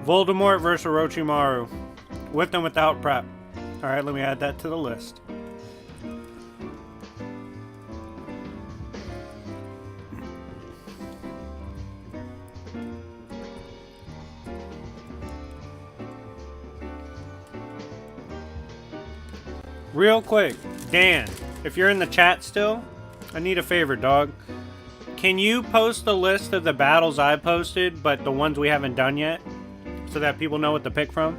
Voldemort versus Orochimaru. With and without prep. Alright, let me add that to the list. Real quick, Dan, if you're in the chat still, I need a favor, dog. Can you post the list of the battles I posted, but the ones we haven't done yet, so that people know what to pick from?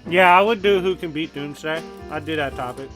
Yeah, I would do who can beat Doomsday. I'd do that topic.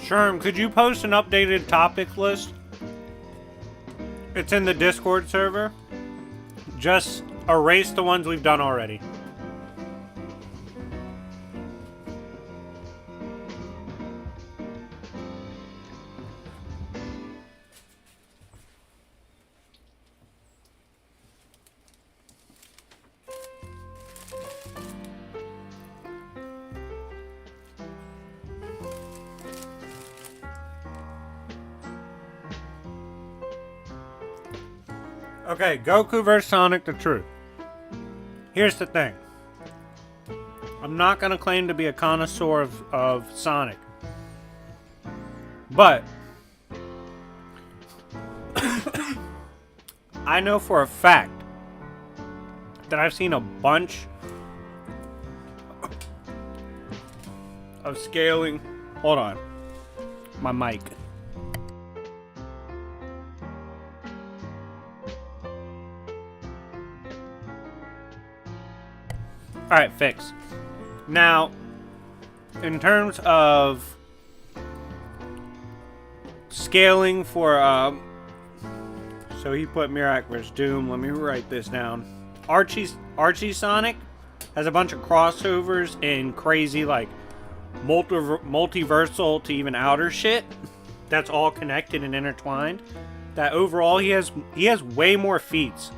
Sherm, could you post an updated topic list? It's in the Discord server. Just erase the ones we've done already. Okay, Goku vs. Sonic, the truth. Here's the thing. I'm not going to claim to be a connoisseur of Sonic. But I know for a fact that I've seen a bunch of scaling. Hold on. My mic. Alright, fix. Now, in terms of scaling for, so he put Mirac vs. Doom. Let me write this down. Archie Sonic has a bunch of crossovers and crazy, like, multiversal to even outer shit. That's all connected and intertwined. That overall, he has way more feats.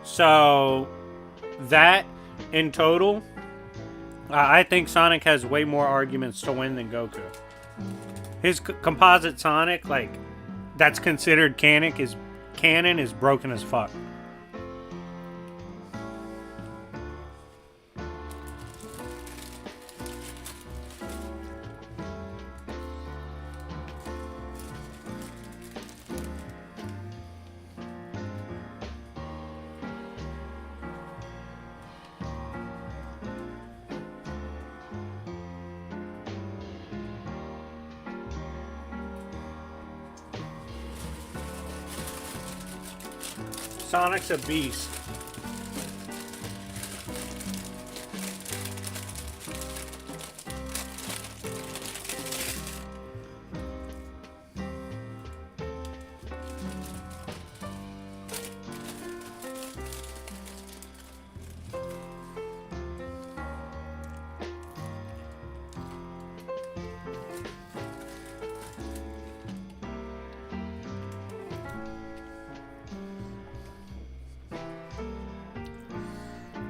So, that... in total, I think Sonic has way more arguments to win than Goku. His composite Sonic, like, that's considered canon is broken as fuck. Sonic's a beast.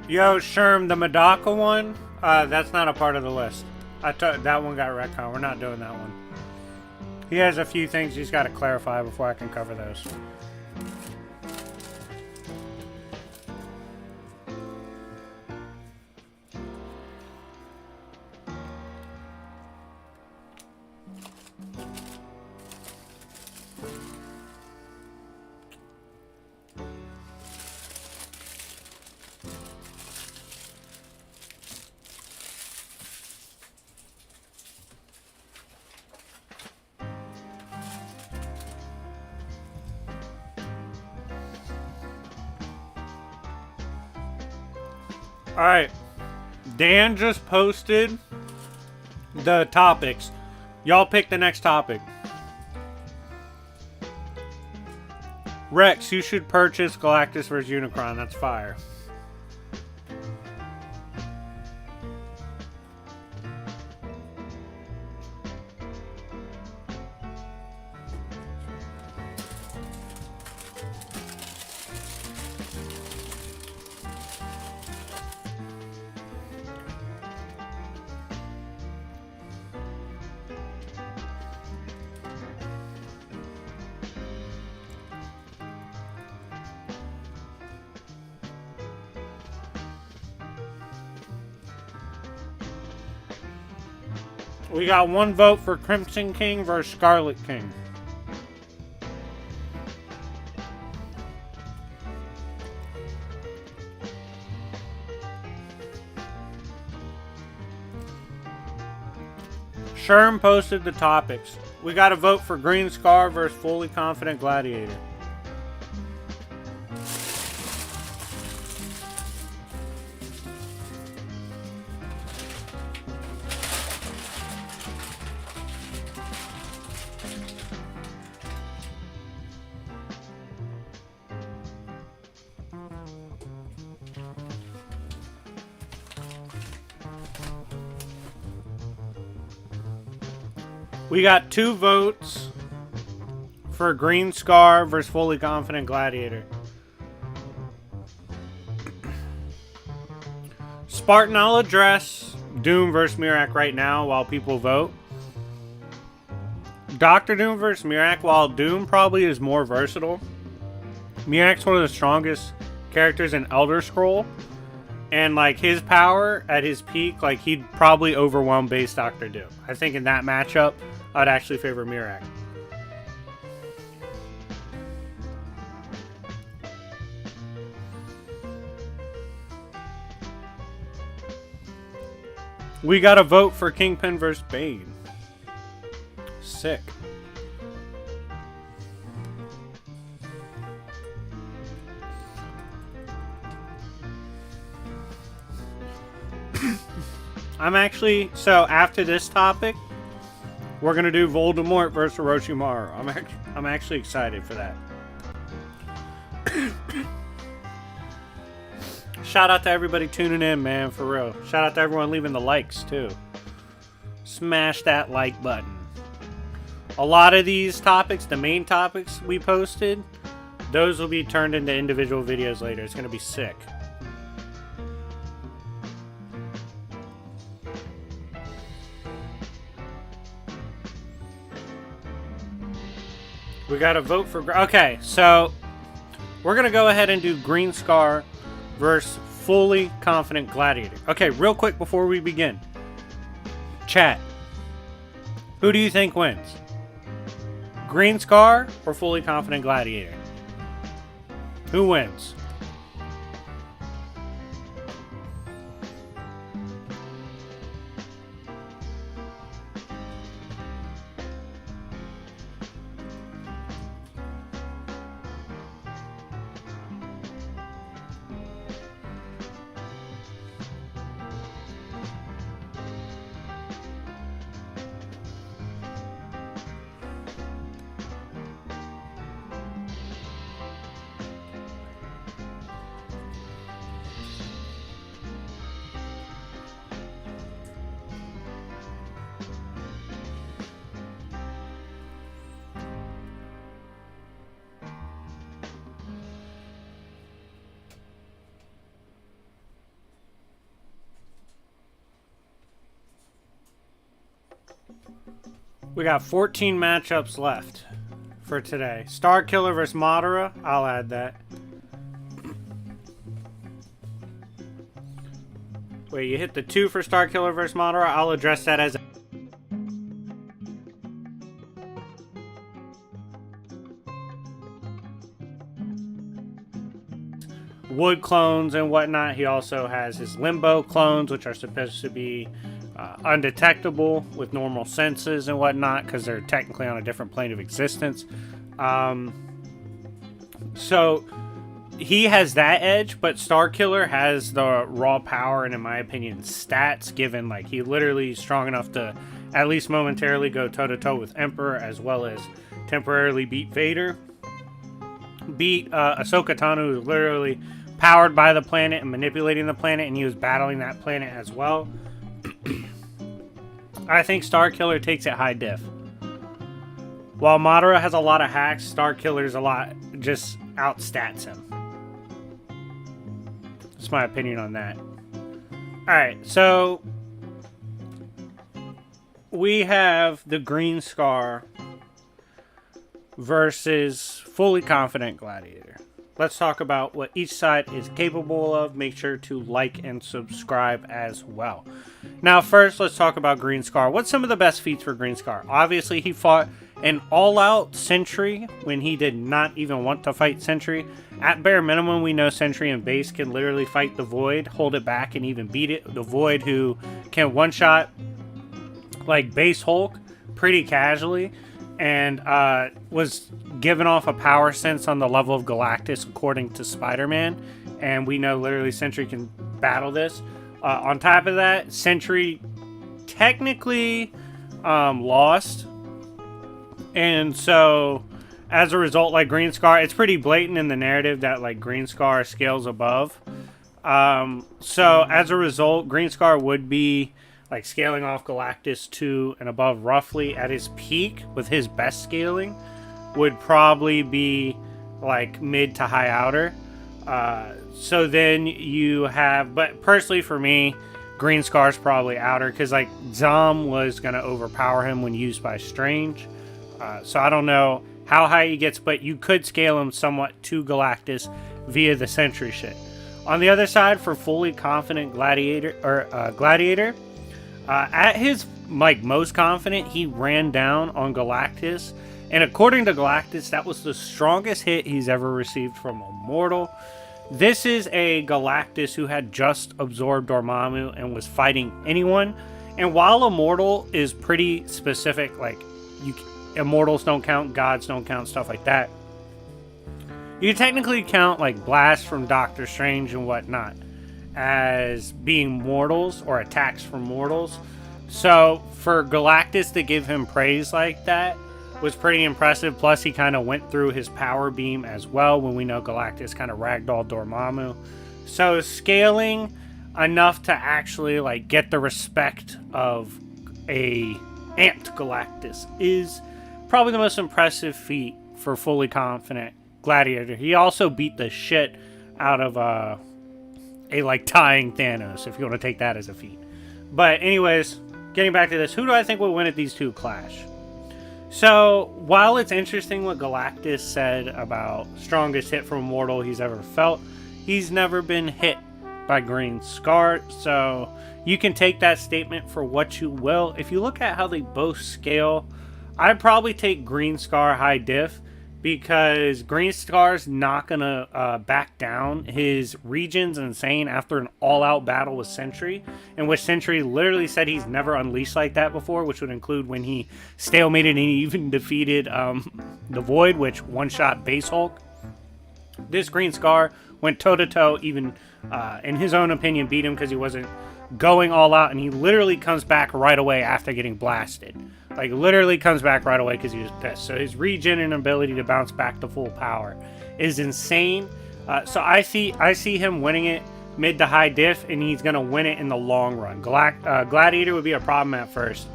Yo, Sherm, the Madaka one, that's not a part of the list. That one got retconned. We're not doing that one. He has a few things he's got to clarify before I can cover those. Alright, Dan just posted the topics. Y'all pick the next topic. Rex, you should purchase Galactus vs. Unicron. That's fire. We got one vote for Crimson King versus Scarlet King. Sherm posted the topics. We got a vote for Green Scar versus Fully Confident Gladiator. We got 2 votes for Green Scar versus Fully Confident Gladiator. Spartan, I'll address Doom versus Mirak right now while people vote. Dr. Doom versus Mirak, while Doom probably is more versatile, Mirak's one of the strongest characters in Elder Scroll. And, like, his power at his peak, like, he'd probably overwhelm base Dr. Doom. I think in that matchup, I'd actually favor Mirak. We got a vote for Kingpin versus Bane. Sick. So after this topic, we're gonna do Voldemort versus Orochimaru. I'm actually excited for that. Shout out to everybody tuning in, man, for real. Shout out to everyone leaving the likes too. Smash that like button. A lot of these topics, the main topics we posted, those will be turned into individual videos later. It's gonna be sick. We got to vote for... Okay, so we're going to go ahead and do Green Scar versus Fully Confident Gladiator. Okay, real quick before we begin. Chat. Who do you think wins? Green Scar or Fully Confident Gladiator? Who wins? We got 14 matchups left for today. Star Killer versus Madara. I'll add that. Wait, you hit the 2 for Star Killer versus Madara? I'll address that as... wood clones and whatnot. He also has his Limbo clones, which are supposed to be undetectable with normal senses and whatnot, because they're technically on a different plane of existence. So he has that edge, but Star Killer has the raw power and, in my opinion, stats, given like he literally is strong enough to at least momentarily go toe-to-toe with Emperor, as well as temporarily beat Vader. Beat Ahsoka Tano, who's literally powered by the planet and manipulating the planet, and he was battling that planet as well. I think Star Killer takes it high diff. While Madara has a lot of hacks, Star Killer's a lot just outstats him. That's my opinion on that. Alright, so we have the Green Scar versus Fully Confident Gladiator. Let's talk about what each side is capable of. Make sure to like and subscribe as well. Now, first, let's talk about Green Scar. What's some of the best feats for Green Scar? Obviously, he fought an all-out Sentry when he did not even want to fight Sentry. At bare minimum, we know Sentry and Base can literally fight the Void, hold it back, and even beat it. The Void, who can one-shot like Base Hulk pretty casually, and was given off a power sense on the level of Galactus according to Spider-Man, and we know literally Sentry can battle this. On top of that, Sentry technically lost, and so as a result, like Green Scar, it's pretty blatant in the narrative that like Green Scar scales above. So as a result, Green Scar would be like scaling off Galactus 2 and above roughly. At his peak with his best scaling would probably be like mid to high outer. So then you have, but personally for me, Green Scar's probably outer, because like Zom was going to overpower him when used by Strange. So I don't know how high he gets, but you could scale him somewhat to Galactus via the Sentry shit. On the other side, for Fully Confident Gladiator, at his like most confident, he ran down on Galactus, and according to Galactus, that was the strongest hit he's ever received from a mortal. This is a Galactus who had just absorbed Dormammu and was fighting anyone. And while Immortal is pretty specific, like Immortals don't count, gods don't count, stuff like that, you can technically count like blasts from Doctor Strange and whatnot as being mortals or attacks from mortals. So for Galactus to give him praise like that was pretty impressive. Plus he kind of went through his power beam as well, when we know Galactus kind of ragdolled Dormammu. So scaling enough to actually like get the respect of a amped Galactus is probably the most impressive feat for Fully Confident Gladiator. He also beat the shit out of a like tying Thanos, if you want to take that as a feat. But anyways, getting back to this, who do I think will win at these two clash? So, while it's interesting what Galactus said about strongest hit from a mortal he's ever felt, he's never been hit by Green Scar, so you can take that statement for what you will. If you look at how they both scale, I'd probably take Green Scar high diff, because Green Scar's not gonna back down. His region's insane after an all-out battle with Sentry, in which Sentry literally said he's never unleashed like that before, which would include when he stalemated and he even defeated the Void, which one-shot Base Hulk. This Green Scar went toe-to-toe, even in his own opinion beat him because he wasn't going all out, and he literally comes back right away after getting blasted. Like, literally comes back right away because he was pissed. So his regen and ability to bounce back to full power is insane. So I see him winning it mid to high diff, and he's going to win it in the long run. Gladiator would be a problem at first,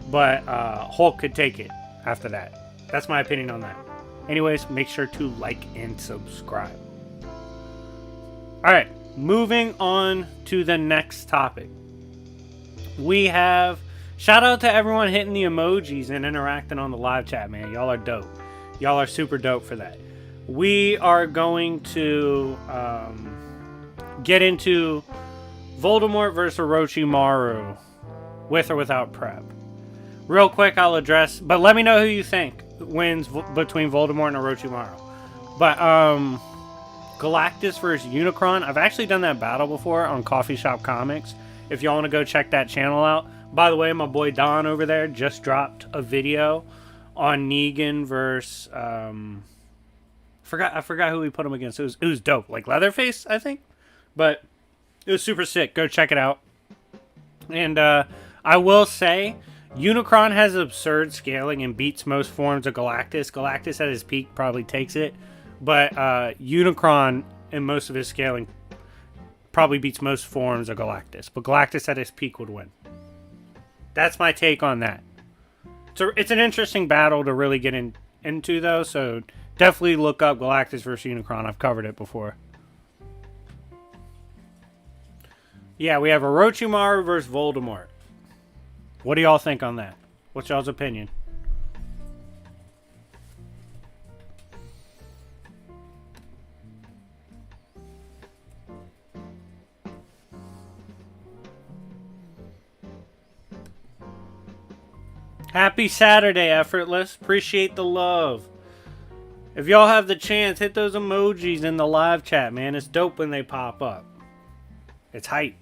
but Hulk could take it after that. That's my opinion on that. Anyways, make sure to like and subscribe. Alright, moving on to the next topic. We have... Shout out to everyone hitting the emojis and interacting on the live chat, man. Y'all are dope. Y'all are super dope for that. We are going to get into Voldemort versus Orochimaru with or without prep. Real quick, I'll address, but let me know who you think wins between Voldemort and Orochimaru. But Galactus versus Unicron. I've actually done that battle before on Coffee Shop Comics. If y'all want to go check that channel out. By the way, my boy Don over there just dropped a video on Negan versus I forgot who he put him against. It was dope, like Leatherface, I think, but it was super sick. Go check it out. And I will say, Unicron has absurd scaling and beats most forms of Galactus. Galactus at his peak probably takes it, but Unicron in most of his scaling probably beats most forms of Galactus. But Galactus at his peak would win. That's my take on that. So it's an interesting battle to really get into, though. So definitely look up Galactus versus Unicron. I've covered it before. Yeah, we have Orochimaru versus Voldemort. What do y'all think on that? What's y'all's opinion? Happy Saturday, Effortless. Appreciate the love. If y'all have the chance, hit those emojis in the live chat, man. It's dope when they pop up. It's hype.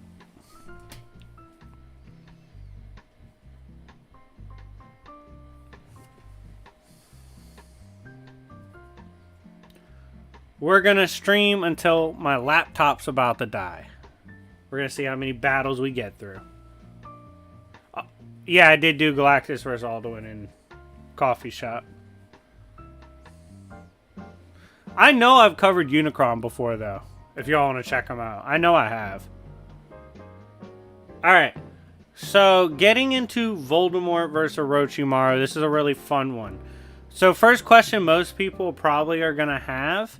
We're going to stream until my laptop's about to die. We're going to see how many battles we get through. Yeah, I did do Galactus vs. Alduin in Coffee Shop. I know I've covered Unicron before, though. If y'all want to check them out. I know I have. Alright. So, getting into Voldemort versus Orochimaru. This is a really fun one. So, first question most people probably are going to have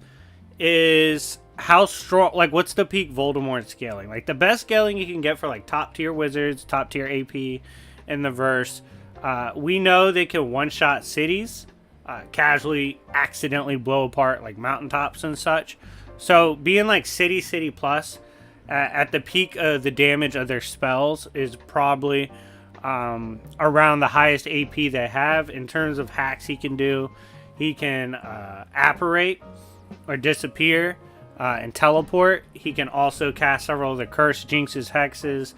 is... how strong, like, what's the peak Voldemort scaling? Like, the best scaling you can get for, like, top-tier wizards, top-tier AP in the verse. We know they can one-shot cities, casually, accidentally blow apart, like, mountaintops and such. So, being, like, city plus, at the peak of the damage of their spells is probably around the highest AP they have. In terms of hacks he can do, he can apparate or disappear, and teleport. He can also cast several of the curse, jinxes, hexes,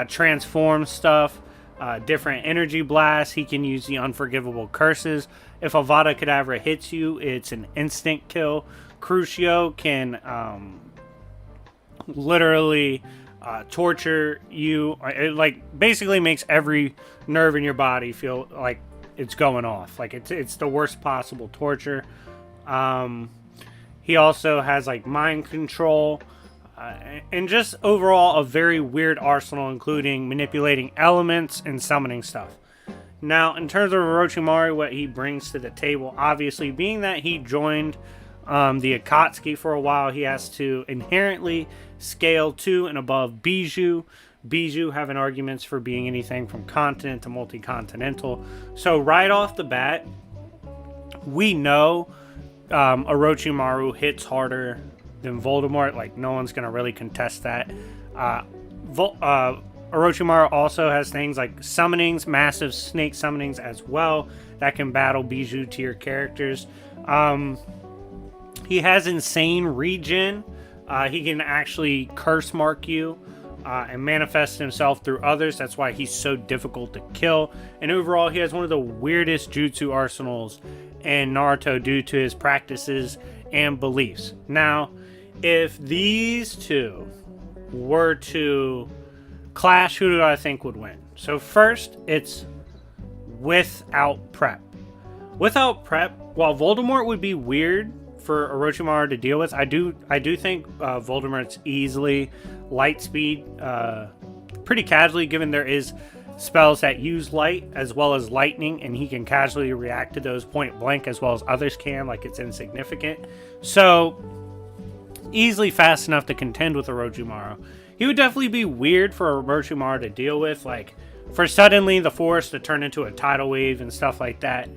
transform stuff, different energy blasts. He can use the unforgivable curses. If Avada Kedavra hits you, it's an instant kill. Crucio can literally torture you. It, like, basically makes every nerve in your body feel like it's going off. Like, it's the worst possible torture. He also has, like, mind control, and just overall a very weird arsenal, including manipulating elements and summoning stuff. Now, in terms of Orochimaru, what he brings to the table, obviously, being that he joined the Akatsuki for a while, he has to inherently scale to and above Bijou. Bijou having arguments for being anything from continent to multi-continental. So right off the bat, we know Orochimaru hits harder than Voldemort. Like, no one's going to really contest that. Orochimaru also has things like summonings, massive snake summonings as well, that can battle Bijou tier characters. He has insane regen. He can actually curse mark you and manifest himself through others. That's why he's so difficult to kill. And overall, he has one of the weirdest jutsu arsenals in Naruto due to his practices and beliefs. Now, if these two were to clash, who do I think would win? So first, it's without prep. Without prep, while Voldemort would be weird for Orochimaru to deal with, I do think Voldemort's easily light speed pretty casually, given there is spells that use light as well as lightning, and he can casually react to those point blank as well as others can, like it's insignificant. So easily fast enough to contend with Orochimaru. He would definitely be weird for Orochimaru to deal with, like for suddenly the force to turn into a tidal wave and stuff like that.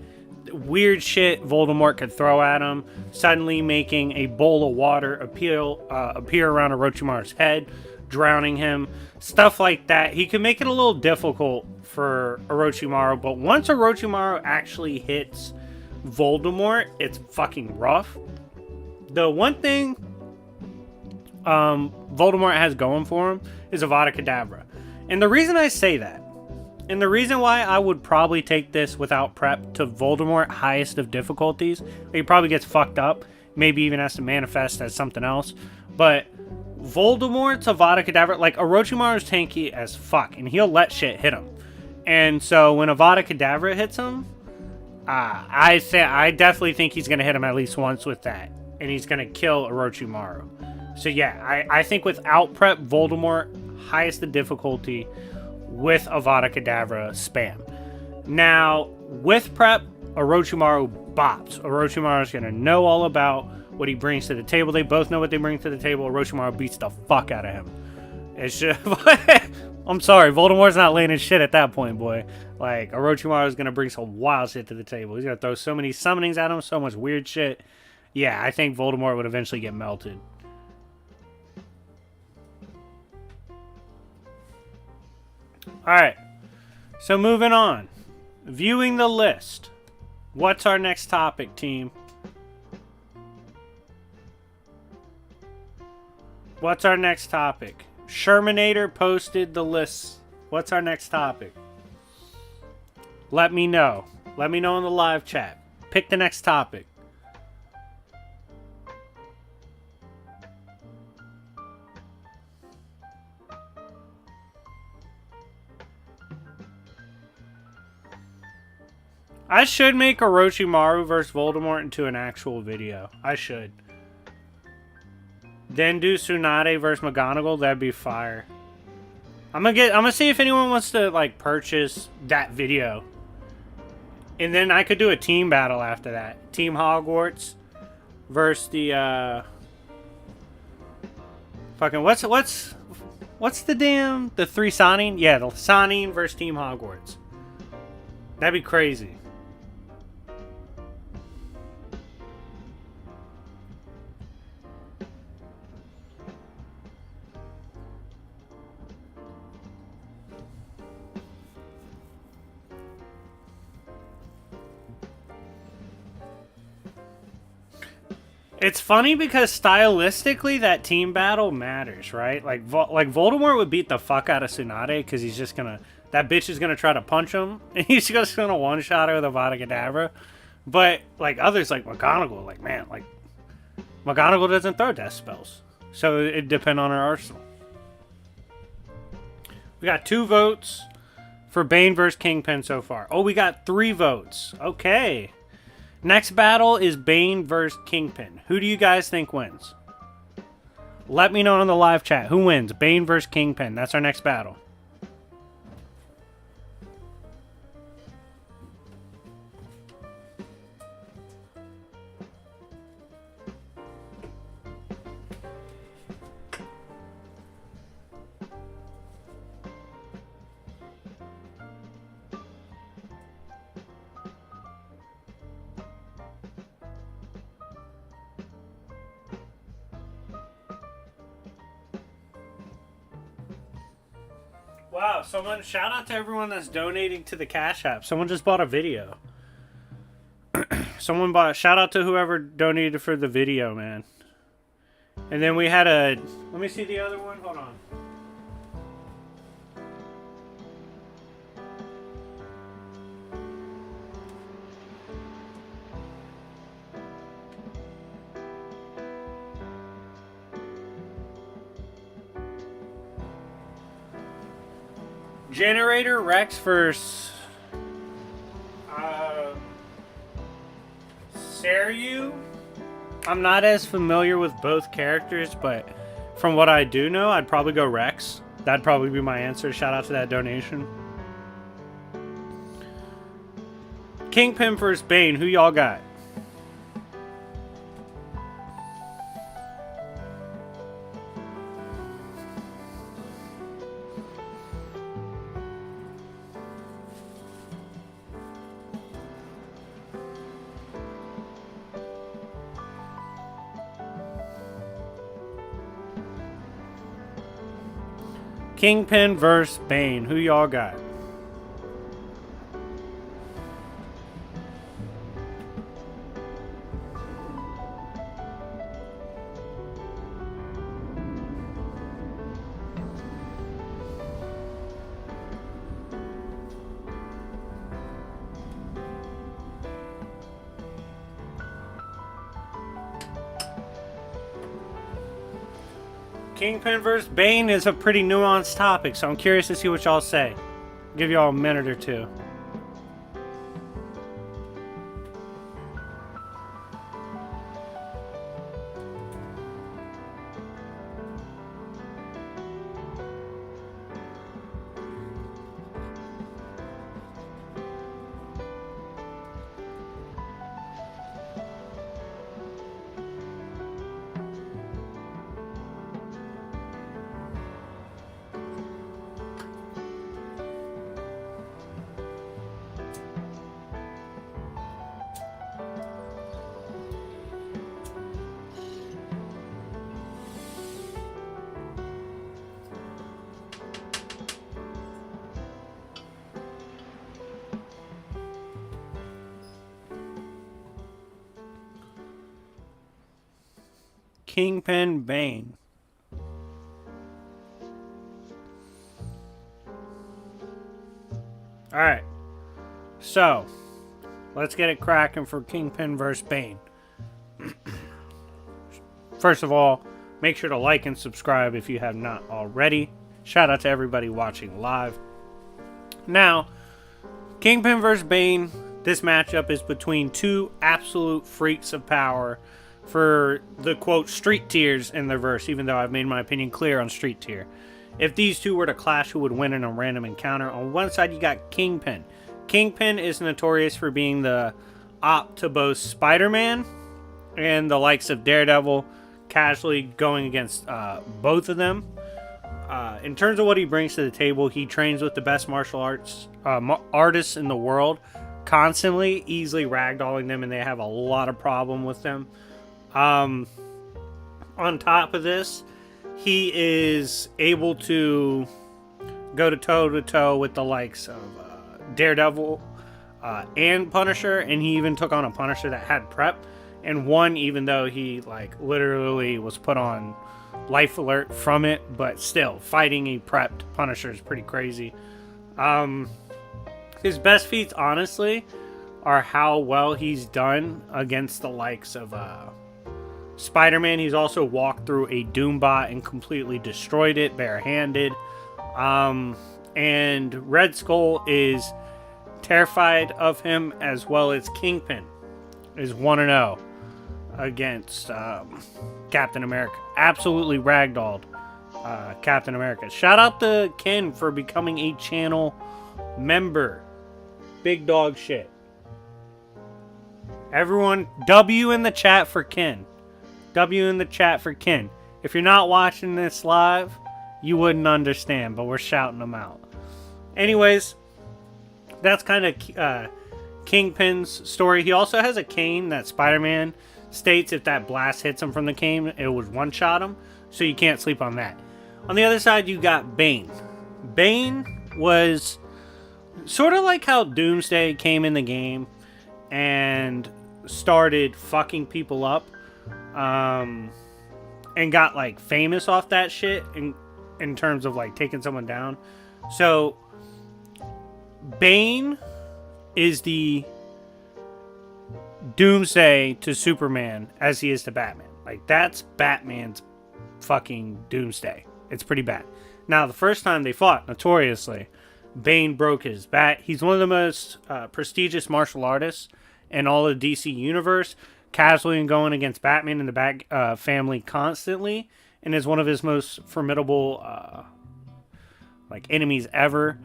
Weird shit Voldemort could throw at him, suddenly making a bowl of water appear around Orochimaru's head, drowning him, stuff like that. He can make it a little difficult for Orochimaru, but once Orochimaru actually hits Voldemort, it's fucking rough. The one thing Voldemort has going for him is Avada Kedavra. And the reason I say that, and the reason why I would probably take this without prep to Voldemort highest of difficulties, he probably gets fucked up, maybe even has to manifest as something else, but Voldemort's Avada Kedavra, like Orochimaru's tanky as fuck, and he'll let shit hit him. And so when Avada Kedavra hits him, I definitely think he's going to hit him at least once with that, and he's going to kill Orochimaru. So yeah, I think without prep, Voldemort, highest of difficulty with Avada Kedavra spam. Now, with prep, Orochimaru bops. Orochimaru's going to know all about what he brings to the table. They both know what they bring to the table. Orochimaru beats the fuck out of him. It's just... I'm sorry, Voldemort's not landing shit at that point, boy. Like, Orochimaru's going to bring some wild shit to the table. He's going to throw so many summonings at him, so much weird shit. Yeah, I think Voldemort would eventually get melted. Alright, so moving on. Viewing the list. What's our next topic, team? What's our next topic? Shermanator posted the list. What's our next topic? Let me know. Let me know in the live chat. Pick the next topic. I should make Orochimaru vs. Voldemort into an actual video. I should. Then do Tsunade vs. McGonagall. That'd be fire. I'm gonna see if anyone wants to like purchase that video. And then I could do a team battle after that. Team Hogwarts versus the fucking what's the damn the 3 Sannin? Yeah, the Sannin versus Team Hogwarts. That'd be crazy. It's funny because stylistically that team battle matters, right? Like Voldemort would beat the fuck out of Tsunade because he's just gonna... That bitch is gonna try to punch him and he's just gonna one-shot her with Avada Kedavra. But like others like McGonagall, like man, like McGonagall doesn't throw death spells. So it depends on her arsenal. We got 2 votes for Bane versus Kingpin so far. Oh, we got 3 votes. Okay. Next battle is Bane versus Kingpin. Who do you guys think wins? Let me know in the live chat. Who wins? Bane versus Kingpin. That's our next battle. Wow, shout out to everyone that's donating to the Cash App. Someone just bought a video. Shout out to whoever donated for the video, man. And then we had let me see the other one, hold on. Generator Rex versus Seryu. I'm not as familiar with both characters, but from what I do know, I'd probably go Rex. That'd probably be my answer. Shout out to that donation. Kingpin versus Bane. Who y'all got? Kingpin versus Bane. Who y'all got? Kingpin vs. Bane is a pretty nuanced topic, so I'm curious to see what y'all say. I'll give y'all a minute or two. Kingpin Bane. Alright. So, let's get it cracking for Kingpin vs. Bane. First of all, make sure to like and subscribe if you have not already. Shout out to everybody watching live. Now, Kingpin vs. Bane, this matchup is between two absolute freaks of power for the, quote, street tiers in the verse, even though I've made my opinion clear on street tier. If these two were to clash, who would win in a random encounter? On one side, you got Kingpin. Kingpin is notorious for being the op to both Spider-Man and the likes of Daredevil, casually going against both of them. In terms of what he brings to the table, he trains with the best martial arts artists in the world, constantly, easily ragdolling them, and they have a lot of problem with them. On top of this, he is able to go to toe-to-toe with the likes of Daredevil and Punisher, and he even took on a Punisher that had prep and won, even though he literally was put on life alert from it. But still, fighting a prepped Punisher is pretty crazy. His best feats, honestly, are how well he's done against the likes of Spider-Man. He's also walked through a Doombot and completely destroyed it barehanded. And Red Skull is terrified of him, as well as Kingpin is 1-0 against Captain America. Absolutely ragdolled Captain America. Shout out to Ken for becoming a channel member. Big dog shit. Everyone, W in the chat for Ken. W in the chat for Ken. If you're not watching this live, you wouldn't understand, but we're shouting them out. Anyways, that's kind of Kingpin's story. He also has a cane that Spider-Man states if that blast hits him from the cane, it would one-shot him, so you can't sleep on that. On the other side, you got Bane. Bane was sort of like how Doomsday came in the game and started fucking people up, and got like famous off that shit in terms of like taking someone down. So Bane is the Doomsday to Superman as he is to Batman. Like, that's Batman's fucking Doomsday. It's pretty bad. Now, the first time they fought, notoriously, Bane broke his bat. He's one of the most prestigious martial artists in all of the DC universe, casually going against Batman and the Bat family constantly, and is one of his most formidable like enemies ever.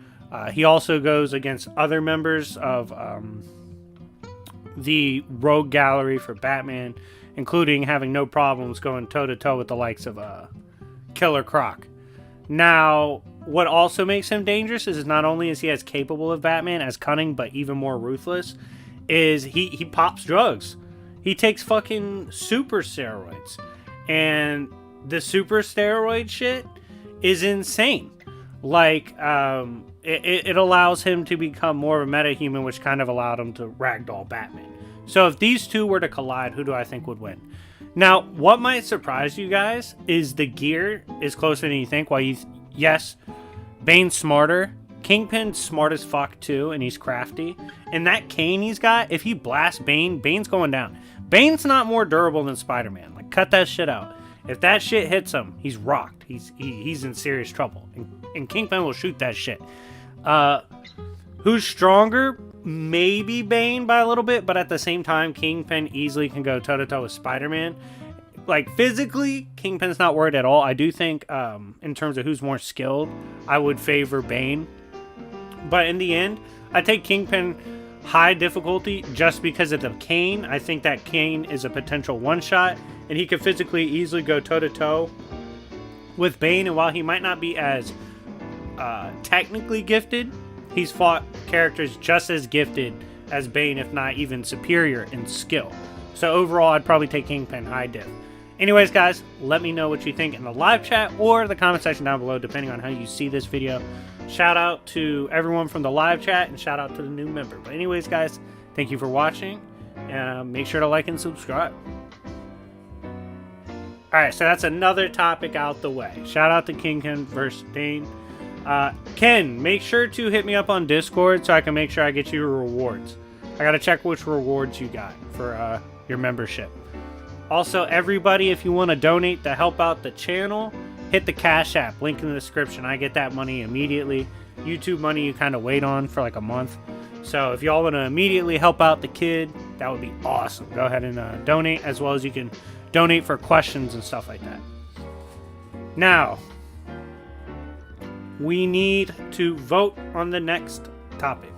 He also goes against other members of the Rogue Gallery for Batman, including having no problems going toe-to-toe with the likes of Killer Croc. Now, what also makes him dangerous is not only is he as capable of Batman, as cunning, but even more ruthless, is he pops drugs. He takes fucking super steroids. And the super steroid shit is insane. Like, it allows him to become more of a metahuman, which kind of allowed him to ragdoll Batman. So if these two were to collide, who do I think would win? Now, what might surprise you guys is the gear is closer than you think. While yes, Bane's smarter. Kingpin's smart as fuck too, and he's crafty. And that cane he's got, if he blasts Bane, Bane's going down. Bane's not more durable than Spider-Man. Like, cut that shit out. If that shit hits him, he's rocked. He's in serious trouble. And Kingpin will shoot that shit. Who's stronger? Maybe Bane by a little bit, but at the same time, Kingpin easily can go toe-to-toe with Spider-Man. Like, physically, Kingpin's not worried at all. I do think, in terms of who's more skilled, I would favor Bane. But in the end, I take Kingpin high difficulty just because of the cane. I think that cane is a potential one-shot, and he could physically easily go toe-to-toe with Bane. And while he might not be as technically gifted, he's fought characters just as gifted as Bane, if not even superior in skill. So overall, I'd probably take Kingpin high diff. Anyways, guys, let me know what you think in the live chat or the comment section down below, depending on how you see this video. Shout out to everyone from the live chat, and shout out to the new member. But anyways, guys, thank you for watching. Make sure to like and subscribe. Alright, so that's another topic out the way. Shout out to Kingpin versus Bane. Ken, make sure to hit me up on Discord so I can make sure I get you rewards. I gotta check which rewards you got for your membership. Also, everybody, if you want to donate to help out the channel, hit the Cash App, link in the description. I get that money immediately. YouTube money you kind of wait on for like a month. So if y'all want to immediately help out the kid, that would be awesome. Go ahead and donate, as well as you can donate for questions and stuff like that. Now, we need to vote on the next topic.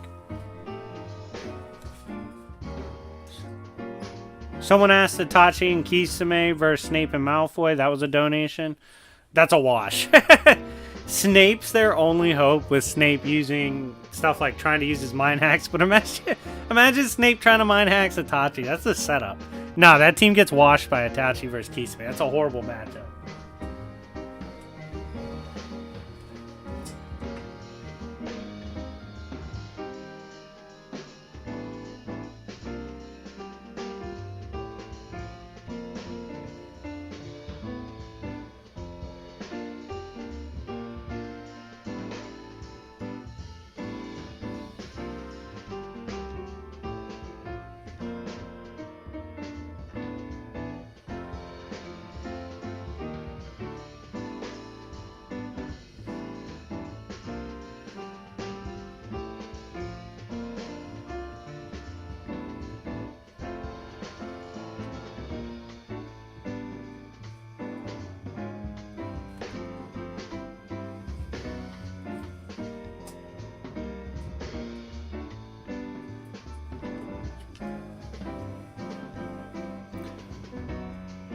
Someone asked Itachi and Kisame versus Snape and Malfoy. That was a donation. That's a wash. Snape's their only hope, with Snape using stuff like trying to use his mind hacks. But imagine Snape trying to mind hack Itachi. That's a setup. No, that team gets washed by Itachi versus Kisame. That's a horrible matchup.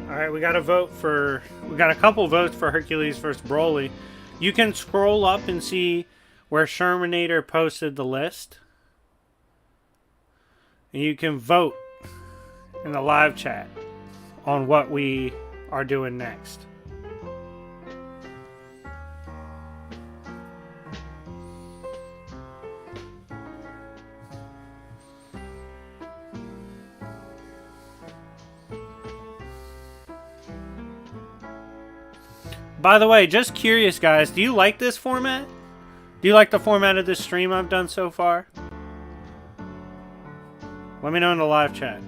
Alright, we got a couple votes for Hercules versus Broly. You can scroll up and see where Shermanator posted the list. And you can vote in the live chat on what we are doing next. By the way, just curious, guys, do you like this format? Do you like the format of this stream I've done so far? Let me know in the live chat.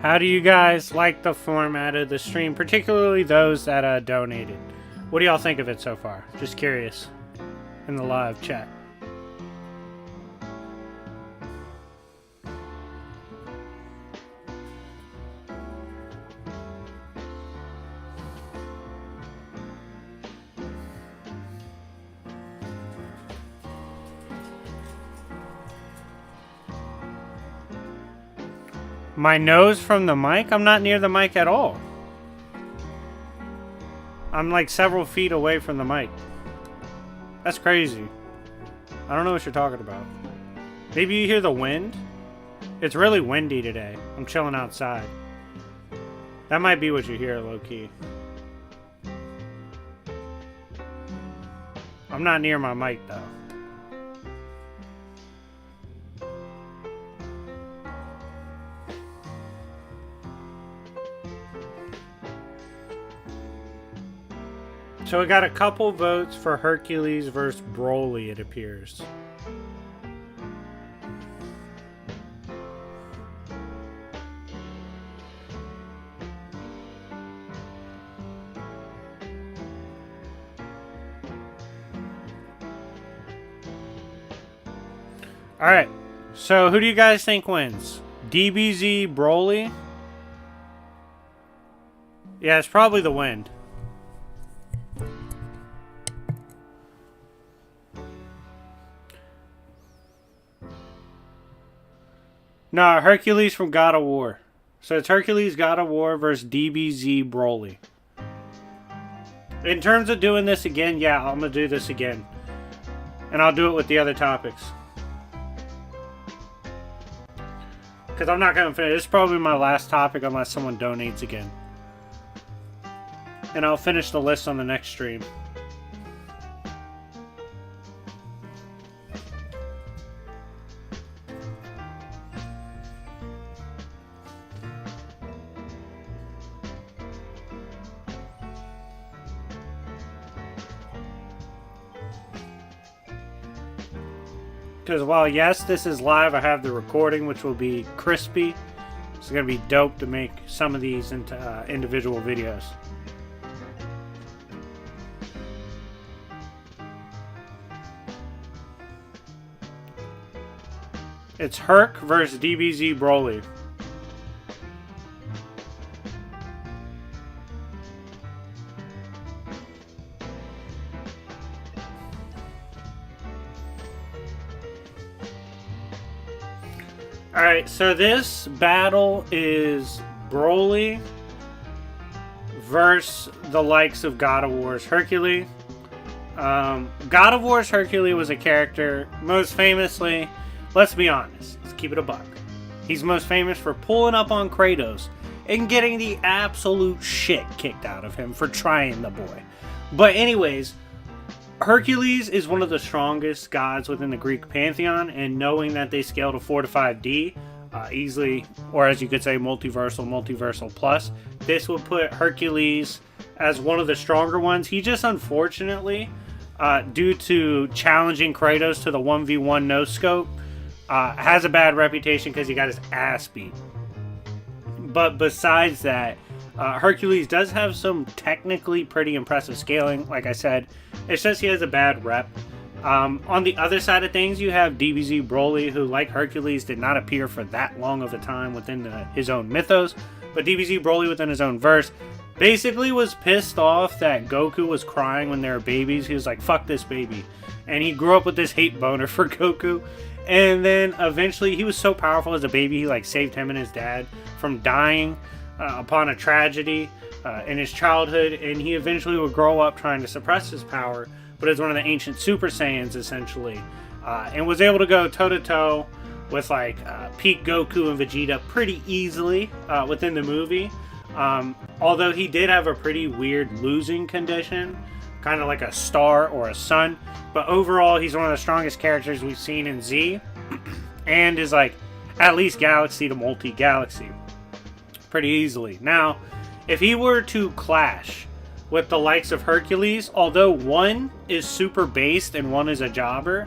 How do you guys like the format of the stream, particularly those that donated? What do y'all think of it so far? Just curious in the live chat. My nose from the mic? I'm not near the mic at all. I'm like several feet away from the mic. That's crazy. I don't know what you're talking about. Maybe you hear the wind? It's really windy today. I'm chilling outside. That might be what you hear, low-key. I'm not near my mic, though. So we got a couple votes for Hercules versus Broly, it appears. Alright, so who do you guys think wins? DBZ Broly? Yeah, it's probably the wind. No, Hercules from God of War. So it's Hercules God of War versus DBZ Broly. In terms of doing this again, yeah, I'm going to do this again. And I'll do it with the other topics. Because I'm not going to finish. This is probably my last topic unless someone donates again. And I'll finish the list on the next stream. Because while yes, this is live, I have the recording, which will be crispy. It's going to be dope to make some of these into individual videos. It's Herc versus DBZ Broly. Alright, so this battle is Broly versus the likes of God of War's Hercules. God of War's Hercules was a character most famously, let's be honest, let's keep it a buck. He's most famous for pulling up on Kratos and getting the absolute shit kicked out of him for trying the boy. But anyways, Hercules is one of the strongest gods within the Greek pantheon, and knowing that they scale to 4 to 5D easily, or as you could say, multiversal plus, this would put Hercules as one of the stronger ones. He just unfortunately, due to challenging Kratos to the 1v1 no scope, has a bad reputation because he got his ass beat. But besides that, Hercules does have some technically pretty impressive scaling. Like I said, it's just he has a bad rep. On the other side of things, you have DBZ Broly, who, like Hercules, did not appear for that long of a time within his own mythos. But DBZ Broly, within his own verse, basically was pissed off that Goku was crying when they were babies. He was like, fuck this baby. And he grew up with this hate boner for Goku. And then eventually, he was so powerful as a baby, he like saved him and his dad from dying upon a tragedy in his childhood. And he eventually would grow up trying to suppress his power, but as one of the ancient Super Saiyans, essentially, and was able to go toe-to-toe with, like, peak Goku and Vegeta pretty easily within the movie. Although he did have a pretty weird losing condition, kind of like a star or a sun. But overall, he's one of the strongest characters we've seen in Z, and is, like, at least galaxy to multi-galaxy pretty easily. Now, if he were to clash with the likes of Hercules, although one is super based and one is a jobber,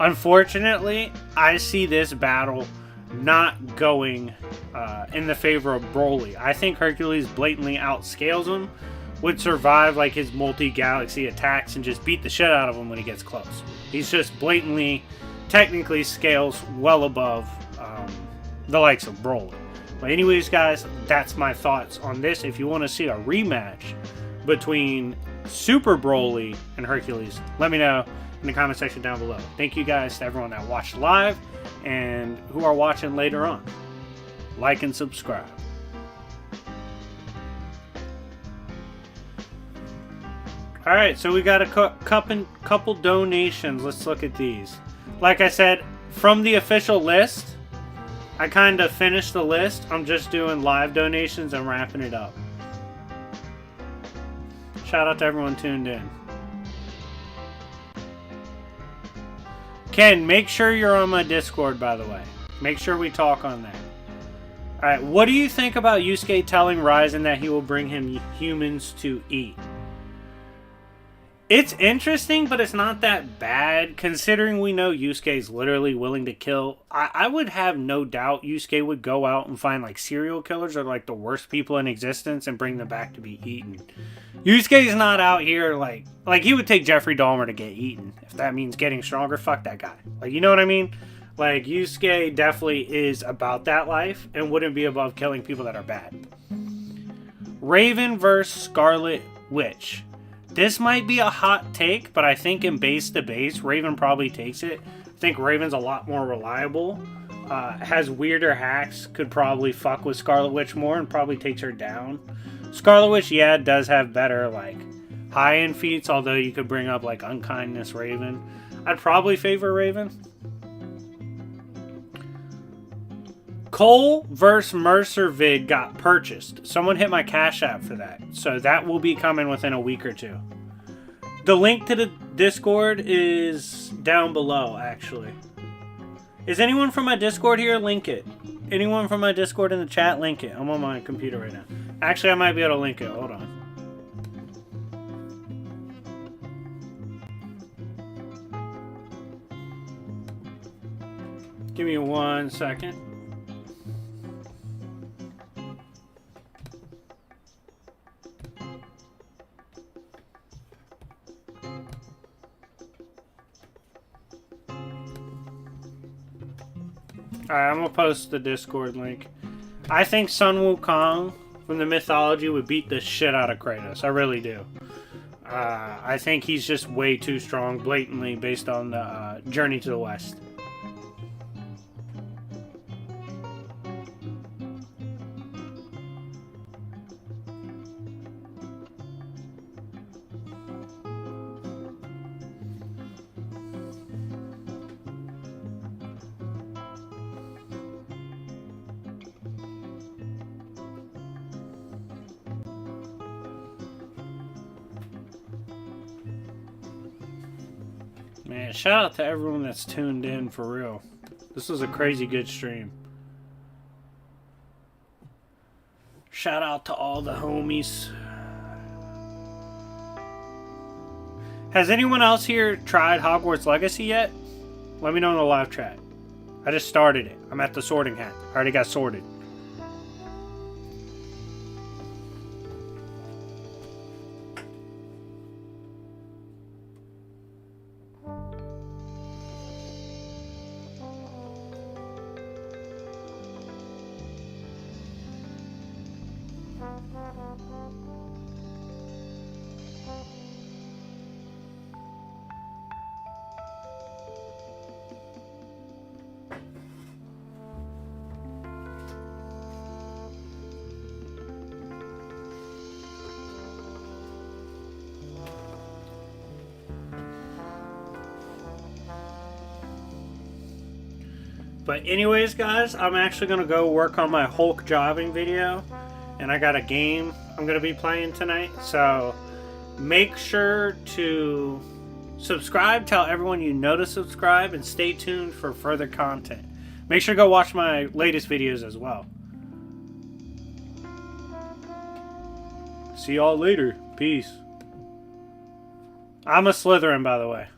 unfortunately, I see this battle not going in the favor of Broly. I think Hercules blatantly outscales him, would survive like his multi-galaxy attacks and just beat the shit out of him when he gets close. He's just blatantly, technically scales well above the likes of Broly. But anyways, guys, that's my thoughts on this. If you want to see a rematch between Super Broly and Hercules, let me know in the comment section down below. Thank you guys to everyone that watched live and who are watching later on. Like and subscribe. Alright, so we got a couple donations. Let's look at these. Like I said, from the official list, I kind of finished the list. I'm just doing live donations and wrapping it up. Shout out to everyone tuned in. Ken, make sure you're on my Discord, by the way. Make sure we talk on there. Alright, what do you think about Yusuke telling Ryzen that he will bring him humans to eat? It's interesting, but it's not that bad, considering we know Yusuke is literally willing to kill. I would have no doubt Yusuke would go out and find, like, serial killers or, like, the worst people in existence and bring them back to be eaten. Yusuke's not out here, like, he would take Jeffrey Dahmer to get eaten. If that means getting stronger, fuck that guy. Like, you know what I mean? Like, Yusuke definitely is about that life and wouldn't be above killing people that are bad. Raven vs. Scarlet Witch. This might be a hot take, but I think in base to base, Raven probably takes it. I think Raven's a lot more reliable, has weirder hacks, could probably fuck with Scarlet Witch more and probably takes her down. Scarlet Witch, yeah, does have better, like, high-end feats, although you could bring up, like, Unkindness Raven. I'd probably favor Raven. Cole vs. Mercer vid got purchased. Someone hit my Cash App for that. So that will be coming within a week or two. The link to the Discord is down below, actually. Is anyone from my Discord here? Link it. Anyone from my Discord in the chat? Link it. I'm on my computer right now. Actually, I might be able to link it. Hold on. Give me 1 second. Alright, I'm gonna post the Discord link. I think Sun Wukong from the mythology would beat the shit out of Kratos. I really do. I think he's just way too strong, blatantly, based on the Journey to the West. Man, shout out to everyone that's tuned in for real. This was a crazy good stream. Shout out to all the homies. Has anyone else here tried Hogwarts Legacy yet? Let me know in the live chat. I just started it. I'm at the sorting hat. I already got sorted. But anyways, guys, I'm actually going to go work on my Hulk jobbing video. And I got a game I'm going to be playing tonight. So make sure to subscribe. Tell everyone you know to subscribe. And stay tuned for further content. Make sure to go watch my latest videos as well. See y'all later. Peace. I'm a Slytherin, by the way.